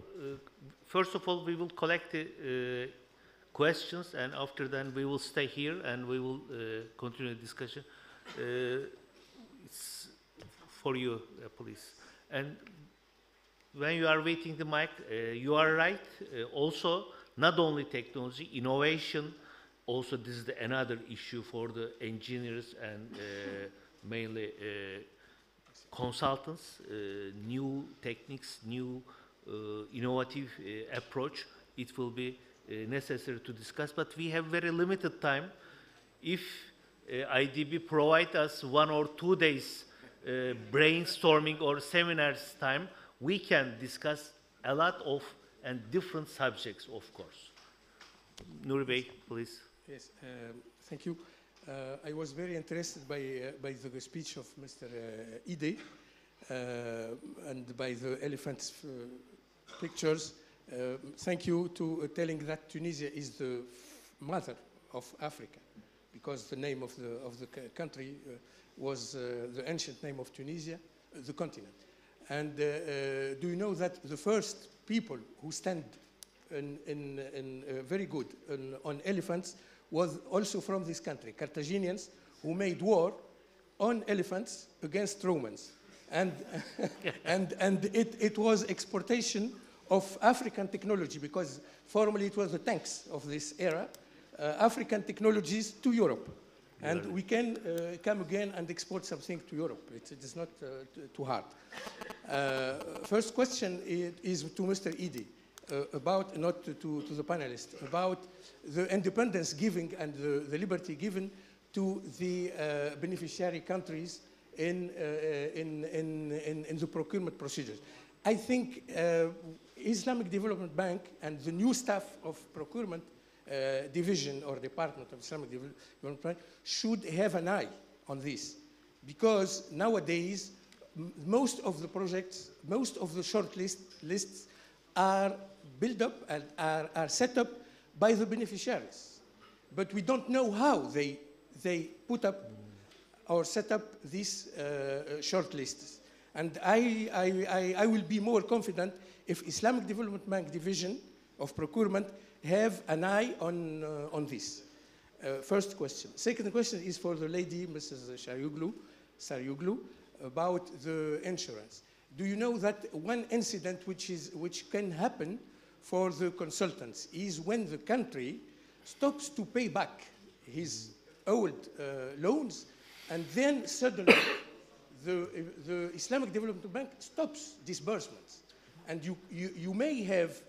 First of all, we will collect the questions, and after that we will stay here and we will continue the discussion. It's for you, please. And when you are waiting the mic, you are right. Also, not only technology, innovation. Also, this is another issue for the engineers and mainly consultants. New techniques, new innovative approach. It will be necessary to discuss, but we have very limited time. If IDB provide us 1 or 2 days brainstorming or seminars time, we can discuss a lot of and different subjects, of course. Nuri Bey, please. Yes, thank you. I was very interested by the speech of Mr. Ide and by the elephants pictures. Thank you to telling that Tunisia is the mother of Africa, because the name of the country was the ancient name of Tunisia, the continent. And do you know that the first people who stand very good on elephants was also from this country, Carthaginians, who made war on elephants against Romans. And, and it was exportation of African technology, because formerly it was the tanks of this era, African technologies to Europe. And we can come again and export something to Europe. It is not too hard. First question is to Mr. Ide, about, not to the panelists, about the independence giving and the liberty given to the beneficiary countries in the procurement procedures. I think Islamic Development Bank and the new staff of procurement division or department of Islamic Development Bank should have an eye on this, because nowadays most of the projects, most of the short lists are built up and are set up by the beneficiaries, but we don't know how they put up or set up these short lists. And I will be more confident if Islamic Development Bank division of procurement have an eye on this. First question. Second question is for the lady, Mrs. Saryuglu, about the insurance. Do you know that one incident which can happen for the consultants is when the country stops to pay back his old loans, and then suddenly the Islamic Development Bank stops disbursements. And you may have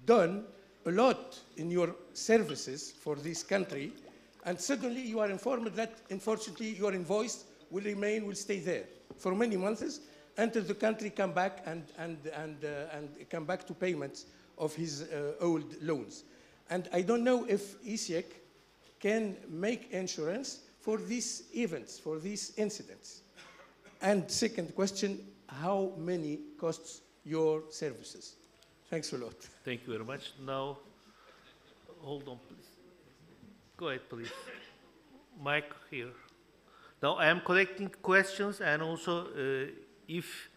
done a lot in your services for this country, and suddenly you are informed that, unfortunately, your invoice will stay there for many months until the country come back and come back to payments of his old loans. And I don't know if ISIEC can make insurance for these events, for these incidents. And second question, how many costs your services? Thanks a lot. Thank you very much. Now, hold on, please. Go ahead, please. Mic here. Now, I am collecting questions, and also, if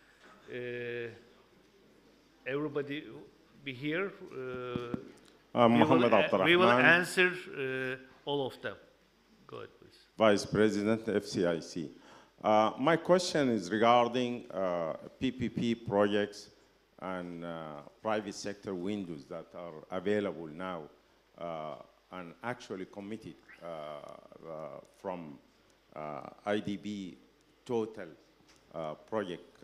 everybody be here, we will answer all of them. Go ahead, please. Vice President, FCIC. My question is regarding PPP projects and private sector windows that are available now and actually committed from IDB total project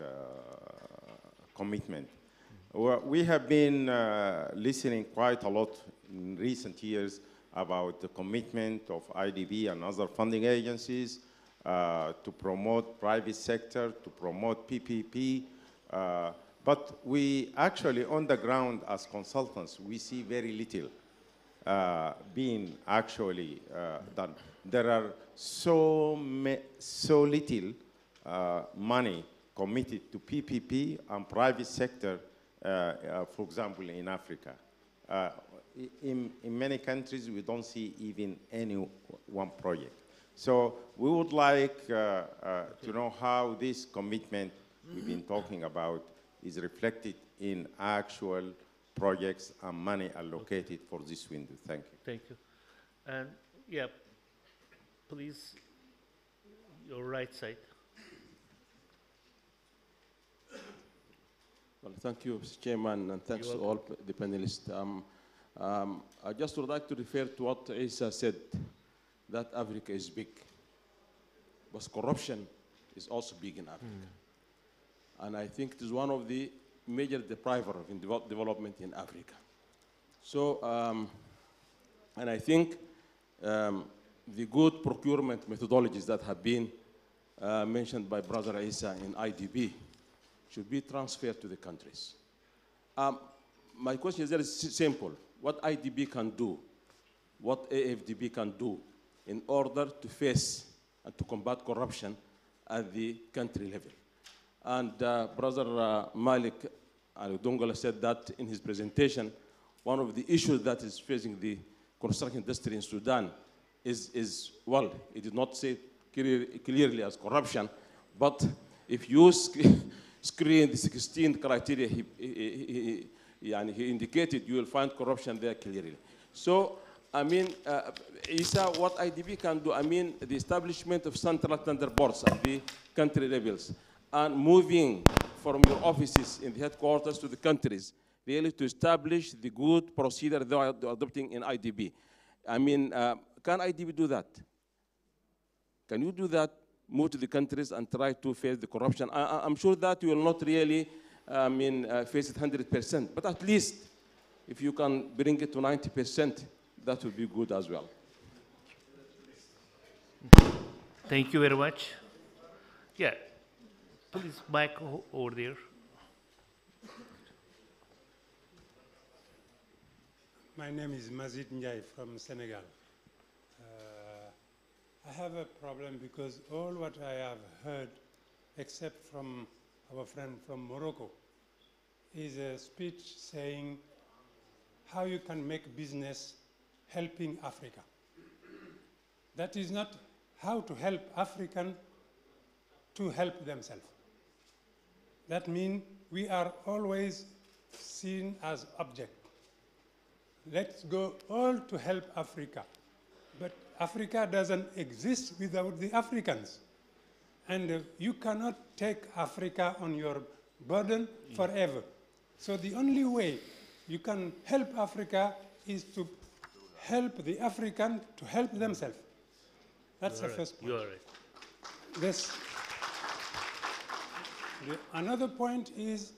commitment. We have been listening quite a lot in recent years about the commitment of IDB and other funding agencies to promote private sector, to promote PPP. But we actually, on the ground as consultants, we see very little being actually done. There are so little money committed to PPP and private sector, for example, in Africa. In many countries, we don't see even any one project. So we would like to know how this commitment we've been talking about is reflected in actual projects and money allocated for this window. Thank you. Thank you. And yeah, please, your right side. Well, thank you, Mr. Chairman, and thanks to all the panelists. I just would like to refer to what Isa said, that Africa is big, but corruption is also big in Africa. And I think it is one of the major depriver of development in Africa. So, and I think the good procurement methodologies that have been mentioned by Brother Isa in IDB should be transferred to the countries. My question is very simple. What IDB can do, what AFDB can do in order to face and to combat corruption at the country level. And Brother Malik Al-Dongola said that in his presentation, one of the issues that is facing the construction industry in Sudan is well, he did not say clearly as corruption, but if you screen the 16 criteria he indicated, you will find corruption there clearly. So, I mean, Isa, what IDB can do, I mean, the establishment of central tender boards at the country levels and moving from your offices in the headquarters to the countries, really to establish the good procedure they are adopting in IDB. I mean, can IDB do that? Can you do that, move to the countries and try to face the corruption? I'm sure that you will not really, face it 100%, but at least if you can bring it to 90%, that would be good as well. Thank you very much. Yeah, please, Mike over there. My name is Mazid Ndiaye from Senegal. I have a problem because all what I have heard, except from our friend from Morocco, is a speech saying how you can make business helping Africa. That is not how to help African to help themselves. That means we are always seen as object. Let's go all to help Africa. But Africa doesn't exist without the Africans. And you cannot take Africa on your burden forever. So the only way you can help Africa is to help the African to help themselves. That's the first point. You are right. Another point is,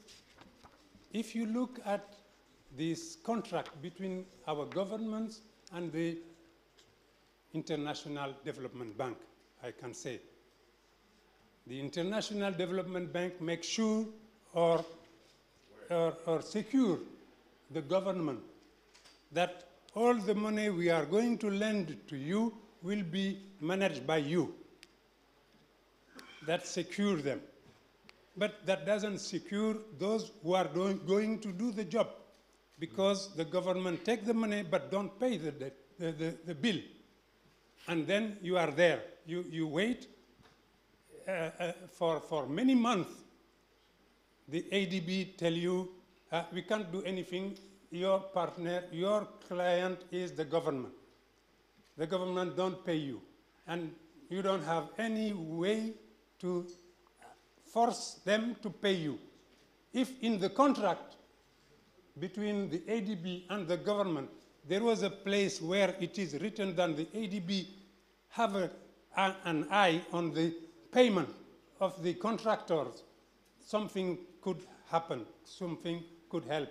if you look at this contract between our governments and the International Development Bank, I can say, the International Development Bank makes sure or secure the government that all the money we are going to lend to you will be managed by you. That secure them. But that doesn't secure those who are going to do the job, because the government take the money but don't pay the bill. And then you are there. You wait for many months. The ADB tell you, we can't do anything. Your partner, your client is the government. The government don't pay you. And you don't have any way to force them to pay you. If in the contract between the ADB and the government, there was a place where it is written that the ADB have an eye on the payment of the contractors, something could happen, something could help.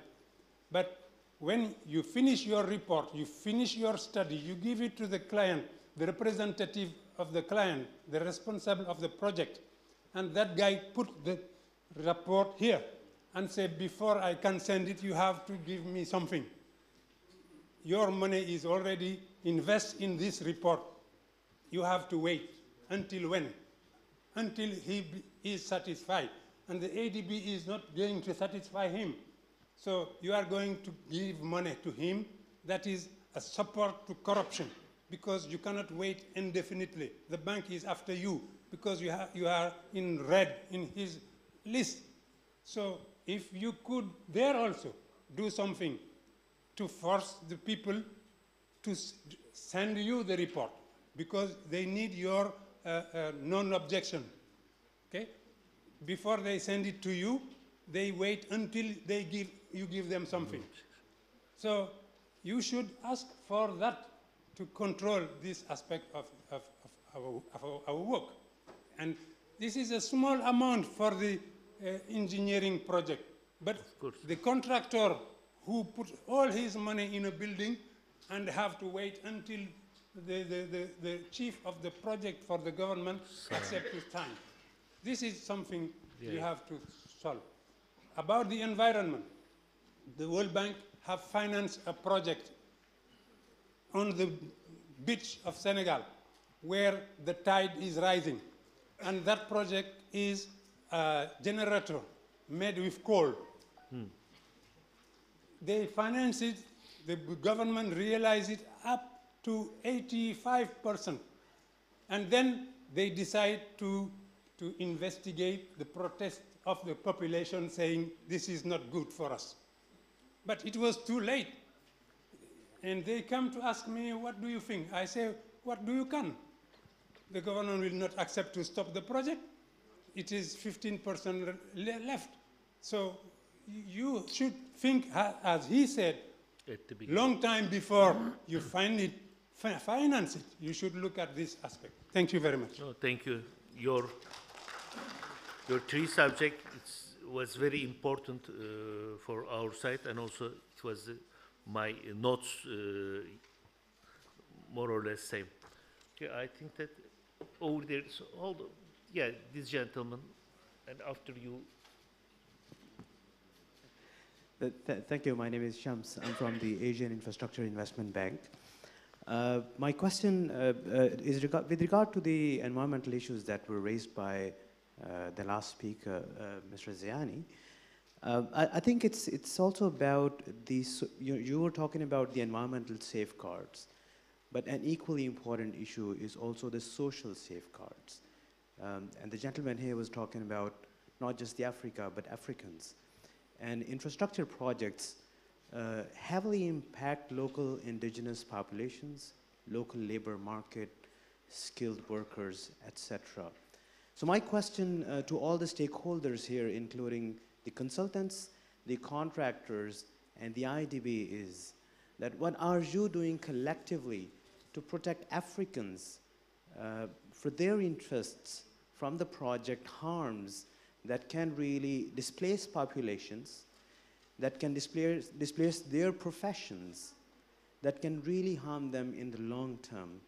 But when you finish your report, you finish your study, you give it to the client, the representative of the client, the responsible of the project, and that guy put the report here and say, before I can send it, you have to give me something. Your money is already invested in this report. You have to wait. Until when? Until he is satisfied. And the ADB is not going to satisfy him. So you are going to give money to him. That is a support to corruption, because you cannot wait indefinitely. The bank is after you because you are in red in his list. So if you could there also do something to force the people to send you the report, because they need your non-objection, okay? Before they send it to you, they wait until you give them something. So you should ask for that to control this aspect of our work. And this is a small amount for the engineering project, but the contractor who put all his money in a building and have to wait until the chief of the project for the government accepts his time. This is something you have to solve. About the environment, the World Bank have financed a project on the beach of Senegal where the tide is rising. And that project is a generator made with coal. They finance it, the government realized it up to 85%. And then they decide to investigate the protest of the population saying this is not good for us. But it was too late. And they come to ask me, what do you think? I say, what do you can? The government will not accept to stop the project. It is 15% left. So you should think, as he said, long time before you finance it, you should look at this aspect. Thank you very much. No, thank you. Your three subjects was very important for our side, and also it was my notes more or less same. Okay, I think that over there, so hold on. Yeah, this gentleman, and after you. Thank you. My name is Shams. I'm from the Asian Infrastructure Investment Bank. My question is with regard to the environmental issues that were raised by the last speaker, Mr. Ziani. I think it's also about these. You were talking about the environmental safeguards, but an equally important issue is also the social safeguards. And the gentleman here was talking about not just the Africa, but Africans. And infrastructure projects heavily impact local indigenous populations, local labor market, skilled workers, etc. So my question to all the stakeholders here, including the consultants, the contractors, And the IDB is that what are you doing collectively to protect Africans for their interests from the project harms that can really displace populations, that can displace their professions, that can really harm them in the long term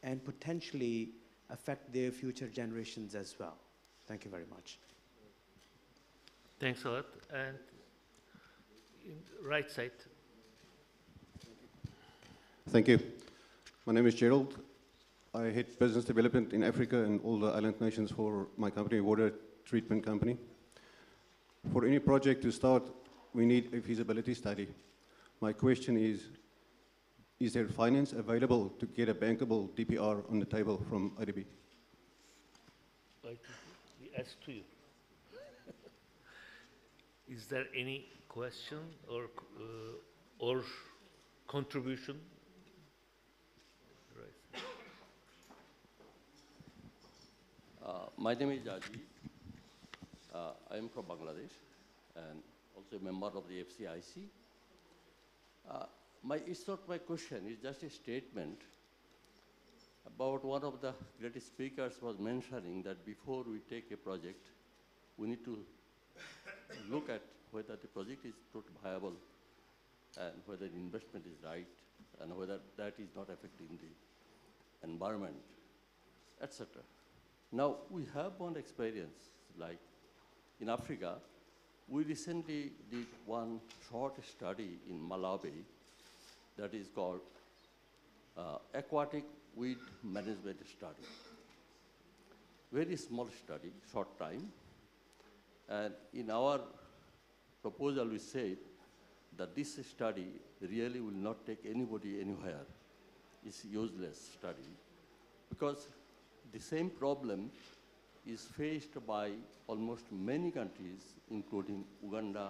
and potentially affect their future generations as well. Thank you very much. Thanks a lot. And in the right side. Thank you. My name is Gerald. I head business development in Africa and all the island nations for my company, Water Treatment Company. For any project to start, we need a feasibility study. My question is there finance available to get a bankable DPR on the table from IDB? I think we asked to you. Is there any question or contribution? Right. My name is Aziz. I am from Bangladesh and also a member of the FCIC. It's not my question, it's just a statement about one of the greatest speakers was mentioning that before we take a project, we need to look at whether the project is totally viable and whether the investment is right and whether that is not affecting the environment, etc. Now, we have one experience, like in Africa, we recently did one short study in Malawi that is called Aquatic Weed Management Study. Very small study, short time. And in our proposal, we said that this study really will not take anybody anywhere. It's useless study because the same problem is faced by almost many countries, including Uganda,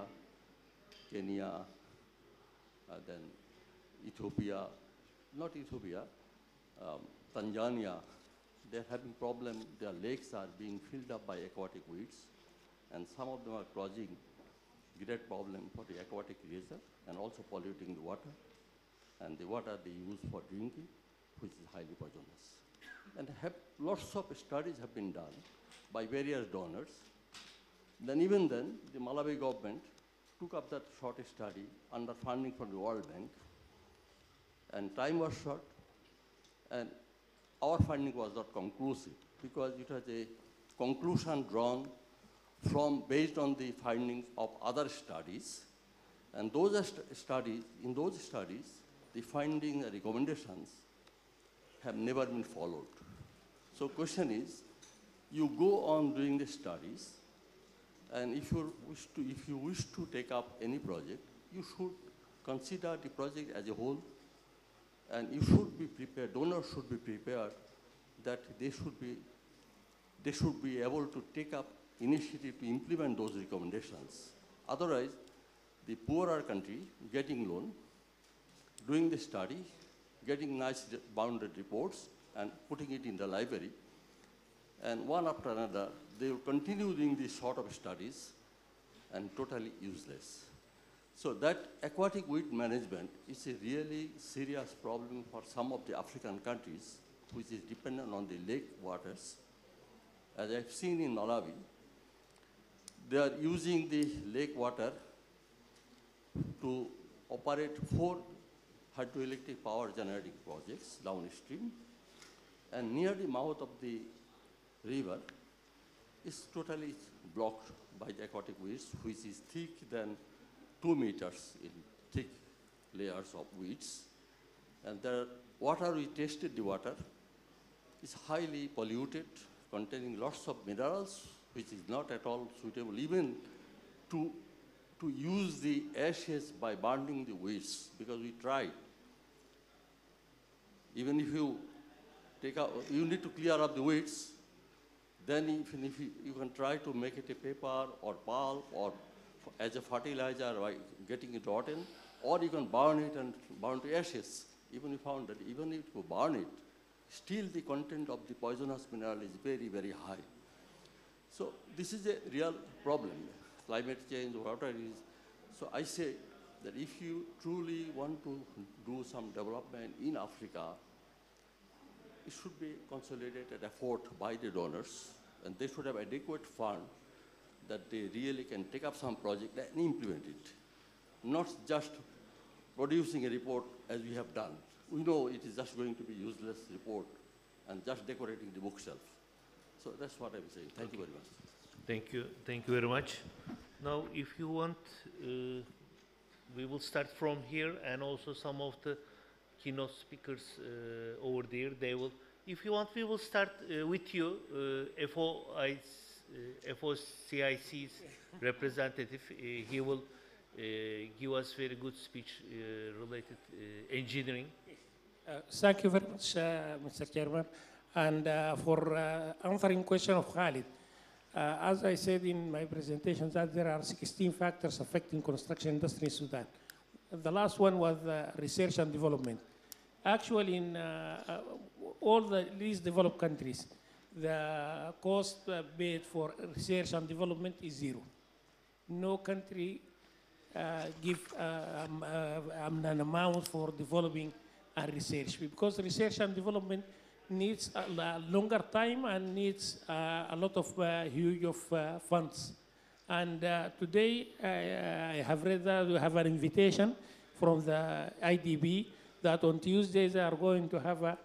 Kenya, then Ethiopia, not Ethiopia, Tanzania. They're having problem, their lakes are being filled up by aquatic weeds, and some of them are causing great problem for the aquatic leisure and also polluting the water, and the water they use for drinking, which is highly poisonous. And lots of studies have been done by various donors. Then even then, the Malawi government took up that short study under funding from the World Bank, and time was short, and our finding was not conclusive because it was a conclusion drawn from based on the findings of other studies, and those studies, in those studies, the finding and recommendations have never been followed. So question is, you go on doing the studies, and if you wish to take up any project, you should consider the project as a whole, and you should be prepared, donors should be prepared that they should be able to take up initiative to implement those recommendations. Otherwise, the poorer country getting loan, doing the study, getting nice bounded reports, and putting it in the library, and one after another, they will continue doing these sort of studies and totally useless. So that aquatic weed management is a really serious problem for some of the African countries, which is dependent on the lake waters. As I've seen in Malawi, they are using the lake water to operate 4 hydroelectric power generating projects downstream, and near the mouth of the river is totally blocked by the aquatic weeds, which is thick than 2 meters in thick layers of weeds. And the water, we tested the water, is highly polluted, containing lots of minerals, which is not at all suitable even to use the ashes by burning the weeds, because we tried. Even if you take out, you need to clear up the weeds, then even if you can try to make it a paper or pulp or as a fertilizer by getting it rotten, or you can burn it and burn to ashes. Even we found that even if you burn it, still the content of the poisonous mineral is very, very high. So this is a real problem. Climate change, water is. So I say that if you truly want to do some development in Africa, it should be consolidated effort by the donors, and they should have adequate fund that they really can take up some project and implement it, not just producing a report as we have done. We know it is just going to be useless report and just decorating the bookshelf. So that's what I'm saying. Thank you very much. Thank you very much. Now, if you want, we will start from here, and also some of the keynote speakers over there, they will, if you want, we will start with you, FOCIC's representative. He will give us very good speech related engineering. Thank you very much, Mr. Chairman. And for answering question of Khalid, as I said in my presentation, that there are 16 factors affecting construction industry in Sudan. The last one was research and development. Actually, in all the least developed countries, the cost paid for research and development is zero. No country give an amount for developing and research, because research and development needs a longer time and needs a lot of huge of funds. And today I have read that we have an invitation from the IDB that on Tuesday they are going to have a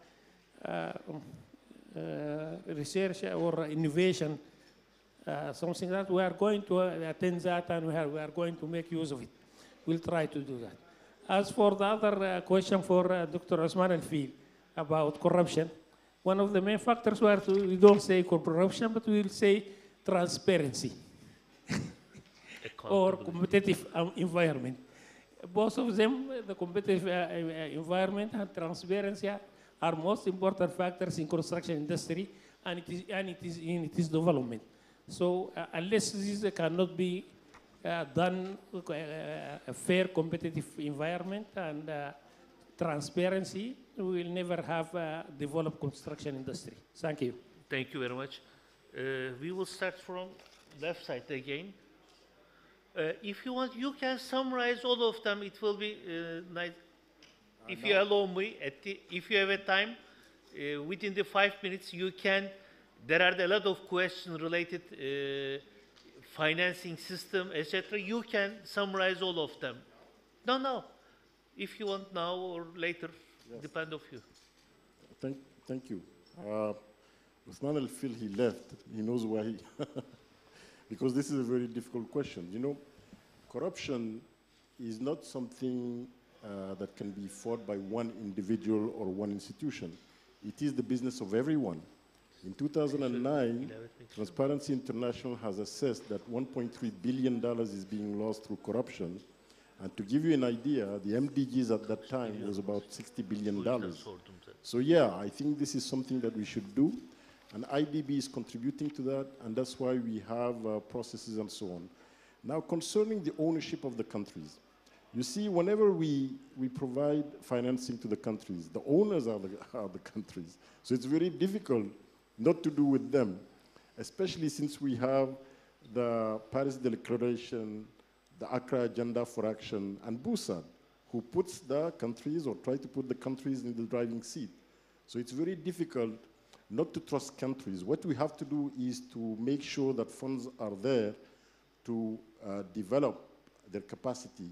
research or innovation, something that we are going to attend that, and we are going to make use of it. We'll try to do that. As for the other question for Dr. Osman Al-Fil about corruption, one of the main factors where we don't say corruption, but we will say transparency or competitive environment. Both of them, the competitive environment and transparency, are most important factors in construction industry, and it is development. So unless this cannot be done with a fair competitive environment and transparency, we will never have a developed construction industry. Thank you. Thank you very much. We will start from left side again. If you want, you can summarize all of them. It will be nice. If you allow me, if you have a time, within the 5 minutes, you can. There are a lot of questions related financing system, etc. You can summarize all of them. No. If you want now or later, yes. Depend of you. Thank you. Osman Al-Fil, he left. He knows why he... because this is a very difficult question. You know, corruption is not something that can be fought by one individual or one institution. It is the business of everyone. In 2009, Transparency International has assessed that $1.3 billion is being lost through corruption. And to give you an idea, the MDGs at that time was about $60 billion. So yeah, I think this is something that we should do. And IDB is contributing to that, and that's why we have processes and so on. Now, concerning the ownership of the countries, you see, whenever we provide financing to the countries, the owners are the countries. So it's very difficult not to do with them, especially since we have the Paris Declaration, the Accra Agenda for Action, and Busan, who puts the countries or try to put the countries in the driving seat. So it's very difficult not to trust countries. What we have to do is to make sure that funds are there to develop their capacity,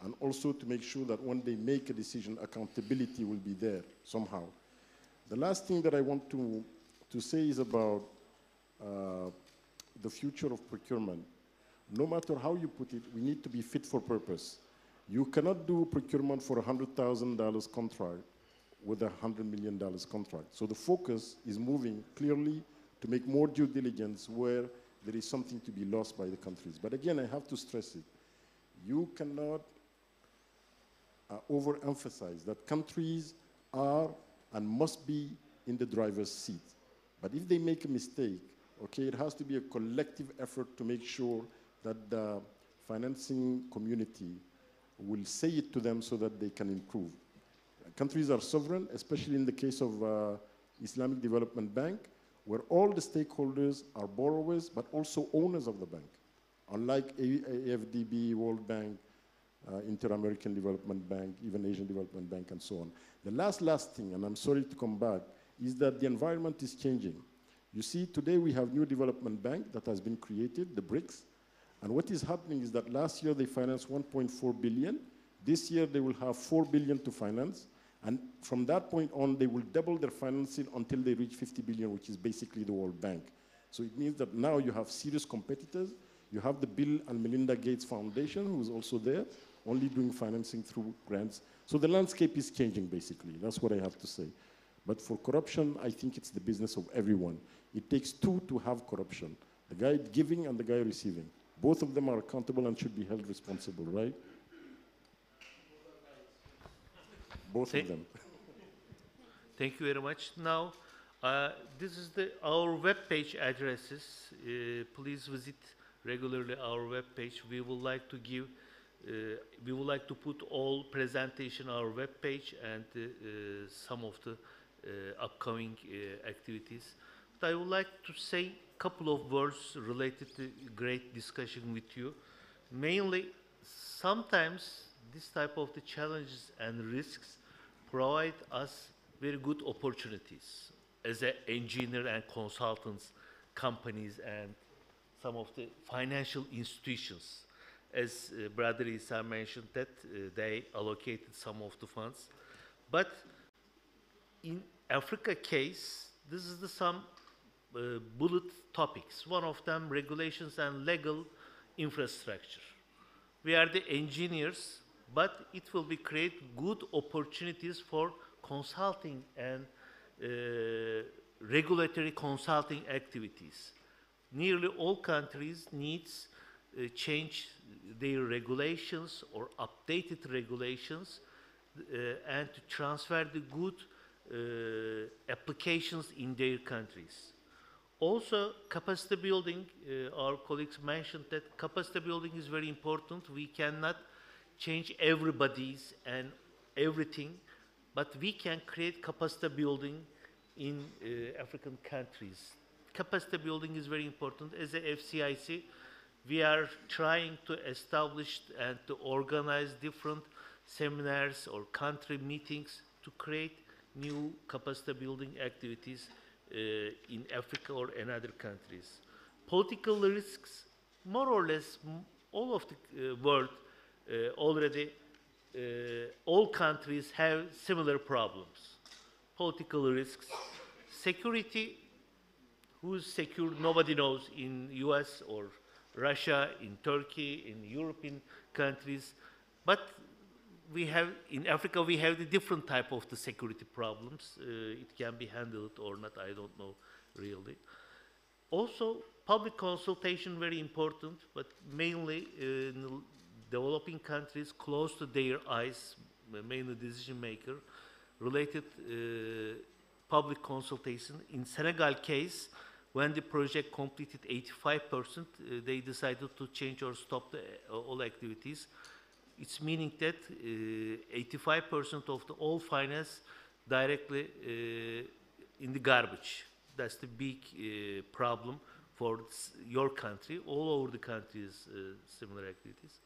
and also to make sure that when they make a decision, accountability will be there somehow. The last thing that I want to say is about the future of procurement. No matter how you put it, we need to be fit for purpose. You cannot do procurement for a $100,000 contract with a $100 million contract. So the focus is moving clearly to make more due diligence where there is something to be lost by the countries. But again, I have to stress it. You cannot overemphasize that countries are and must be in the driver's seat. But if they make a mistake, okay, it has to be a collective effort to make sure that the financing community will say it to them so that they can improve. Countries are sovereign, especially in the case of Islamic Development Bank, where all the stakeholders are borrowers, but also owners of the bank. Unlike AFDB, World Bank, Inter-American Development Bank, even Asian Development Bank, and so on. The last thing, and I'm sorry to come back, is that the environment is changing. You see, today we have new development bank that has been created, the BRICS, and what is happening is that last year they financed 1.4 billion. This year they will have 4 billion to finance, and from that point on, they will double their financing until they reach 50 billion, which is basically the World Bank. So it means that now you have serious competitors. You have the Bill and Melinda Gates Foundation, who is also there, only doing financing through grants. So the landscape is changing, basically. That's what I have to say. But for corruption, I think it's the business of everyone. It takes two to have corruption, the guy giving and the guy receiving. Both of them are accountable and should be held responsible, right? Both of them. Thank you very much. Now, this is our web page addresses. Please visit regularly our web page. We would like to give, we would like to put all presentation on our web page and some of the upcoming activities. But I would like to say a couple of words related to great discussion with you. Mainly, sometimes this type of the challenges and risks provide us very good opportunities as an engineer and consultants, companies, and some of the financial institutions. As Brother Isa mentioned that they allocated some of the funds. But in Africa case, this is some bullet topics. One of them, regulations and legal infrastructure. We are the engineers, but it will be create good opportunities for consulting and regulatory consulting activities. Nearly all countries needs change their regulations or updated regulations and to transfer the good applications in their countries. Also, capacity building, our colleagues mentioned that capacity building is very important. We cannot change everybody's and everything, but we can create capacity building in African countries. Capacity building is very important. As a FCIC, we are trying to establish and to organize different seminars or country meetings to create new capacity building activities in Africa or in other countries. Political risks, more or less, all of the world already, all countries have similar problems. Political risks, security, who's secure, nobody knows in US or Russia, in Turkey, in European countries, but we have, in Africa, we have the different type of the security problems. It can be handled or not, I don't know really. Also, public consultation, very important, but mainly in developing countries close to their eyes, mainly decision maker, related public consultation. In Senegal case, when the project completed 85%, they decided to change or stop all activities. It's meaning that 85% of the all finance directly in the garbage. That's the big problem for your country. All over the country is similar activities.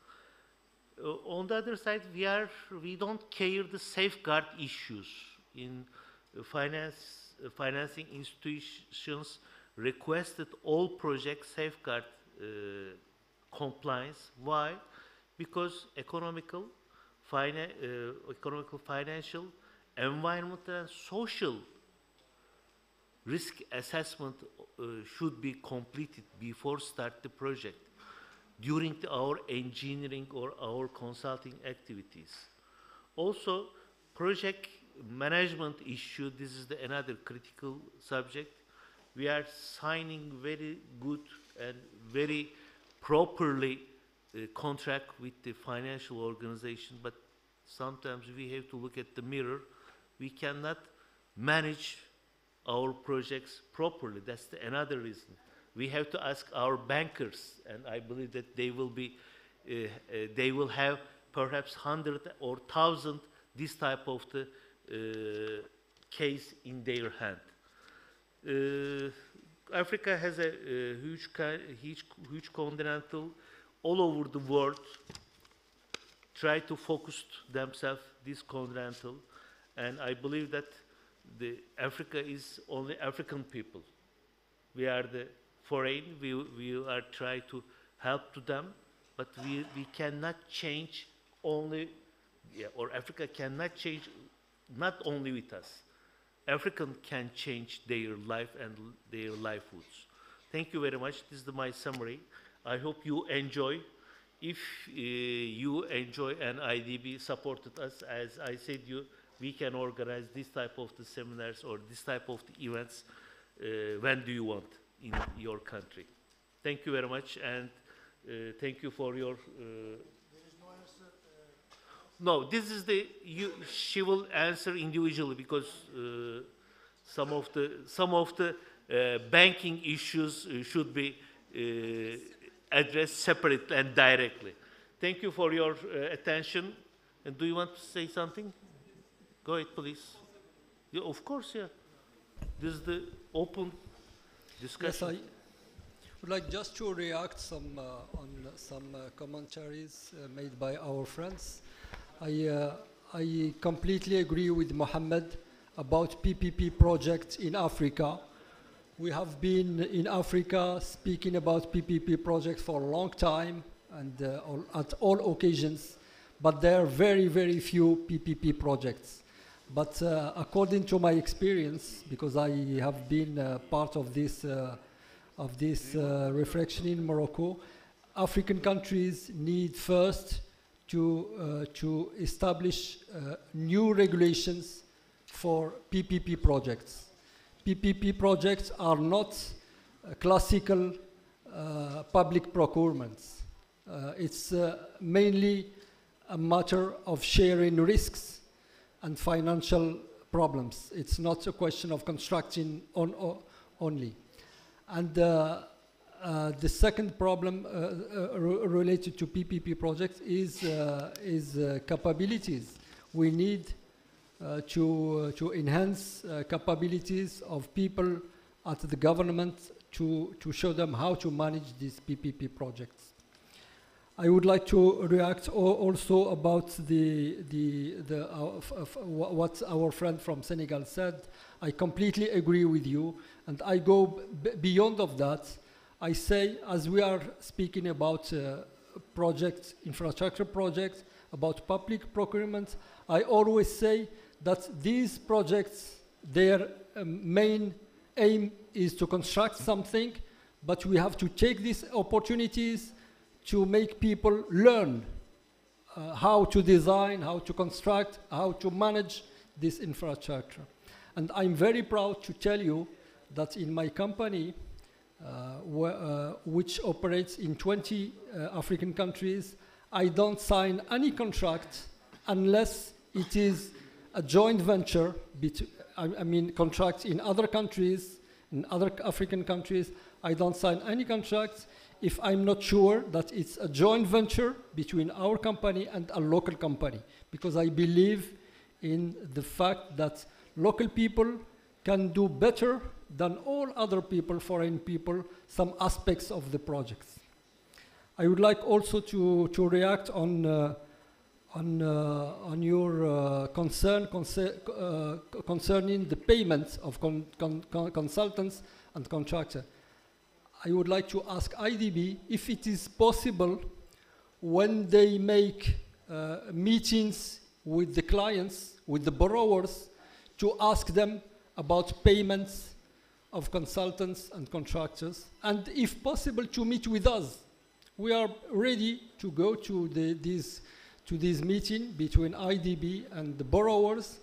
On the other side, we don't care the safeguard issues in financing institutions requested all projects safeguard compliance. Why? Because economical, financial, environmental, and social risk assessment should be completed before start the project, during our engineering or our consulting activities. Also, project management issue, this is another critical subject. We are signing very good and very properly contract with the financial organization, but sometimes we have to look at the mirror. We cannot manage our projects properly. That's another reason. We have to ask our bankers, and I believe that they will be, they will have perhaps 100 or 1,000 this type of the case in their hand. Africa has a huge continental all over the world try to focus themselves this continental, and I believe that Africa is only African people. We are the foreign, we are trying to help to them, but we cannot change only, or Africa cannot change not only with us. African can change their life and their livelihoods. Thank you very much. This is my summary. I hope you enjoy. If you enjoy and IDB supported us, as I said, we can organize this type of the seminars or this type of the events when do you want in your country. Thank you very much, and thank you for your... No, this is she will answer individually because some of the banking issues should be addressed separately and directly. Thank you for your attention. And do you want to say something? Go ahead, please. Yeah, of course, yeah. This is the open discussion. Yes, I would like just to react on some commentaries made by our friends. I completely agree with Mohammed about PPP projects in Africa. We have been in Africa speaking about PPP projects for a long time and at all occasions, but there are very, very few PPP projects. But according to my experience, because I have been part of this reflection in Morocco, African countries need first to establish new regulations for PPP projects. PPP projects are not classical public procurements. It's mainly a matter of sharing risks and financial problems. It's not a question of constructing only. And the second problem related to PPP projects is capabilities. We need to enhance capabilities of people at the government to show them how to manage these PPP projects. I would like to react also about what our friend from Senegal said. I completely agree with you, and I go beyond of that. I say, as we are speaking about projects, infrastructure projects, about public procurement, I always say that these projects, their main aim is to construct something, but we have to take these opportunities to make people learn how to design, how to construct, how to manage this infrastructure. And I'm very proud to tell you that in my company, which operates in 20 African countries, I don't sign any contract unless it is a joint venture, I mean contracts in other countries, in other African countries. I don't sign any contracts if I'm not sure that it's a joint venture between our company and a local company, because I believe in the fact that local people can do better than all other people, foreign people, some aspects of the projects. I would like also to react on your concern concerning the payments of consultants and contractors. I would like to ask IDB if it is possible when they make meetings with the clients, with the borrowers, to ask them about payments of consultants and contractors, and if possible to meet with us. We are ready to go to this meeting between IDB and the borrowers,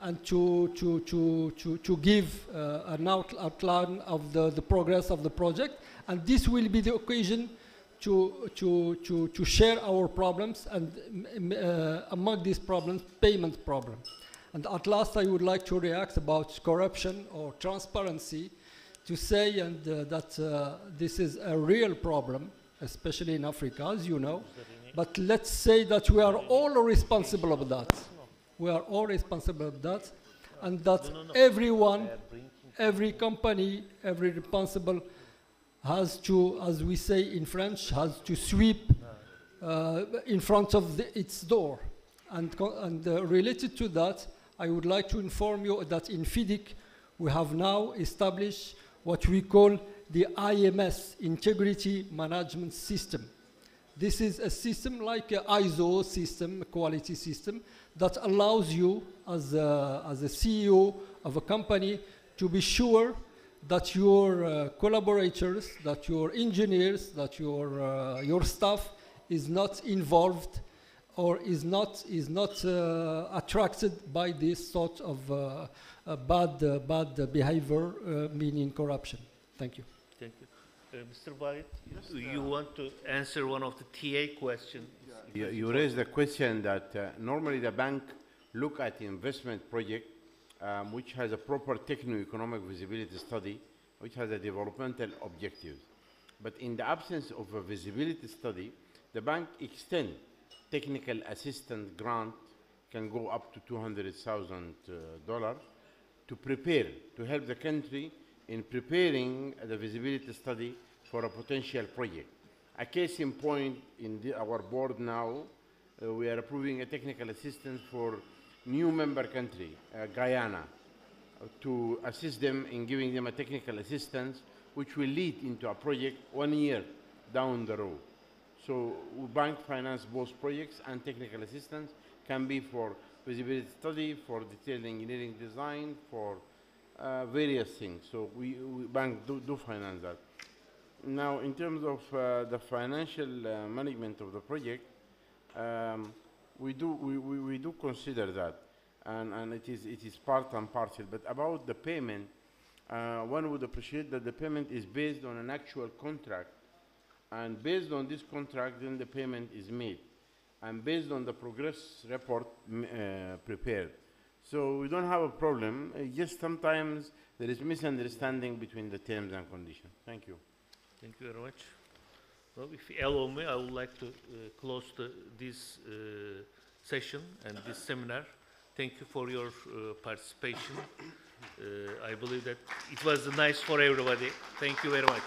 and to give an outline of the progress of the project. And this will be the occasion to share our problems, and among these problems, payment problems. And at last, I would like to react about corruption or transparency, to say that this is a real problem, especially in Africa, as you know. But let's say that we are all responsible of that. We are all responsible of that, and that everyone, every company, every responsible has to, as we say in French, has to sweep in front of its door. And related to that, I would like to inform you that in FIDIC, we have now established what we call the IMS, Integrity Management System. This is a system like an ISO system, a quality system, that allows you as a CEO of a company to be sure that your collaborators, that your engineers, that your staff is not involved or is not attracted by this sort of bad behavior, meaning corruption. Thank you. Thank you. Mr. White, you want to answer one of the TA questions? You raised the question that normally the bank look at the investment project which has a proper techno-economic visibility study, which has a developmental objectives. But in the absence of a visibility study, the bank extend technical assistance grant can go up to $200,000 to prepare, to help the country in preparing the visibility study for a potential project. A case in point in our board now, we are approving a technical assistance for new member country, Guyana, to assist them in giving them a technical assistance which will lead into a project 1 year down the road. So bank finance both projects, and technical assistance can be for visibility study, for detailed engineering design, for various things. So we bank do finance that. Now, in terms of the financial management of the project, we do consider that, and it is part and parcel. But about the payment, one would appreciate that the payment is based on an actual contract, and based on this contract, then the payment is made, and based on the progress report prepared. So we don't have a problem. Just sometimes there is misunderstanding between the terms and conditions. Thank you. Thank you very much. Well, if you allow me, I would like to close this session and this seminar. Thank you for your participation. I believe that it was nice for everybody. Thank you very much.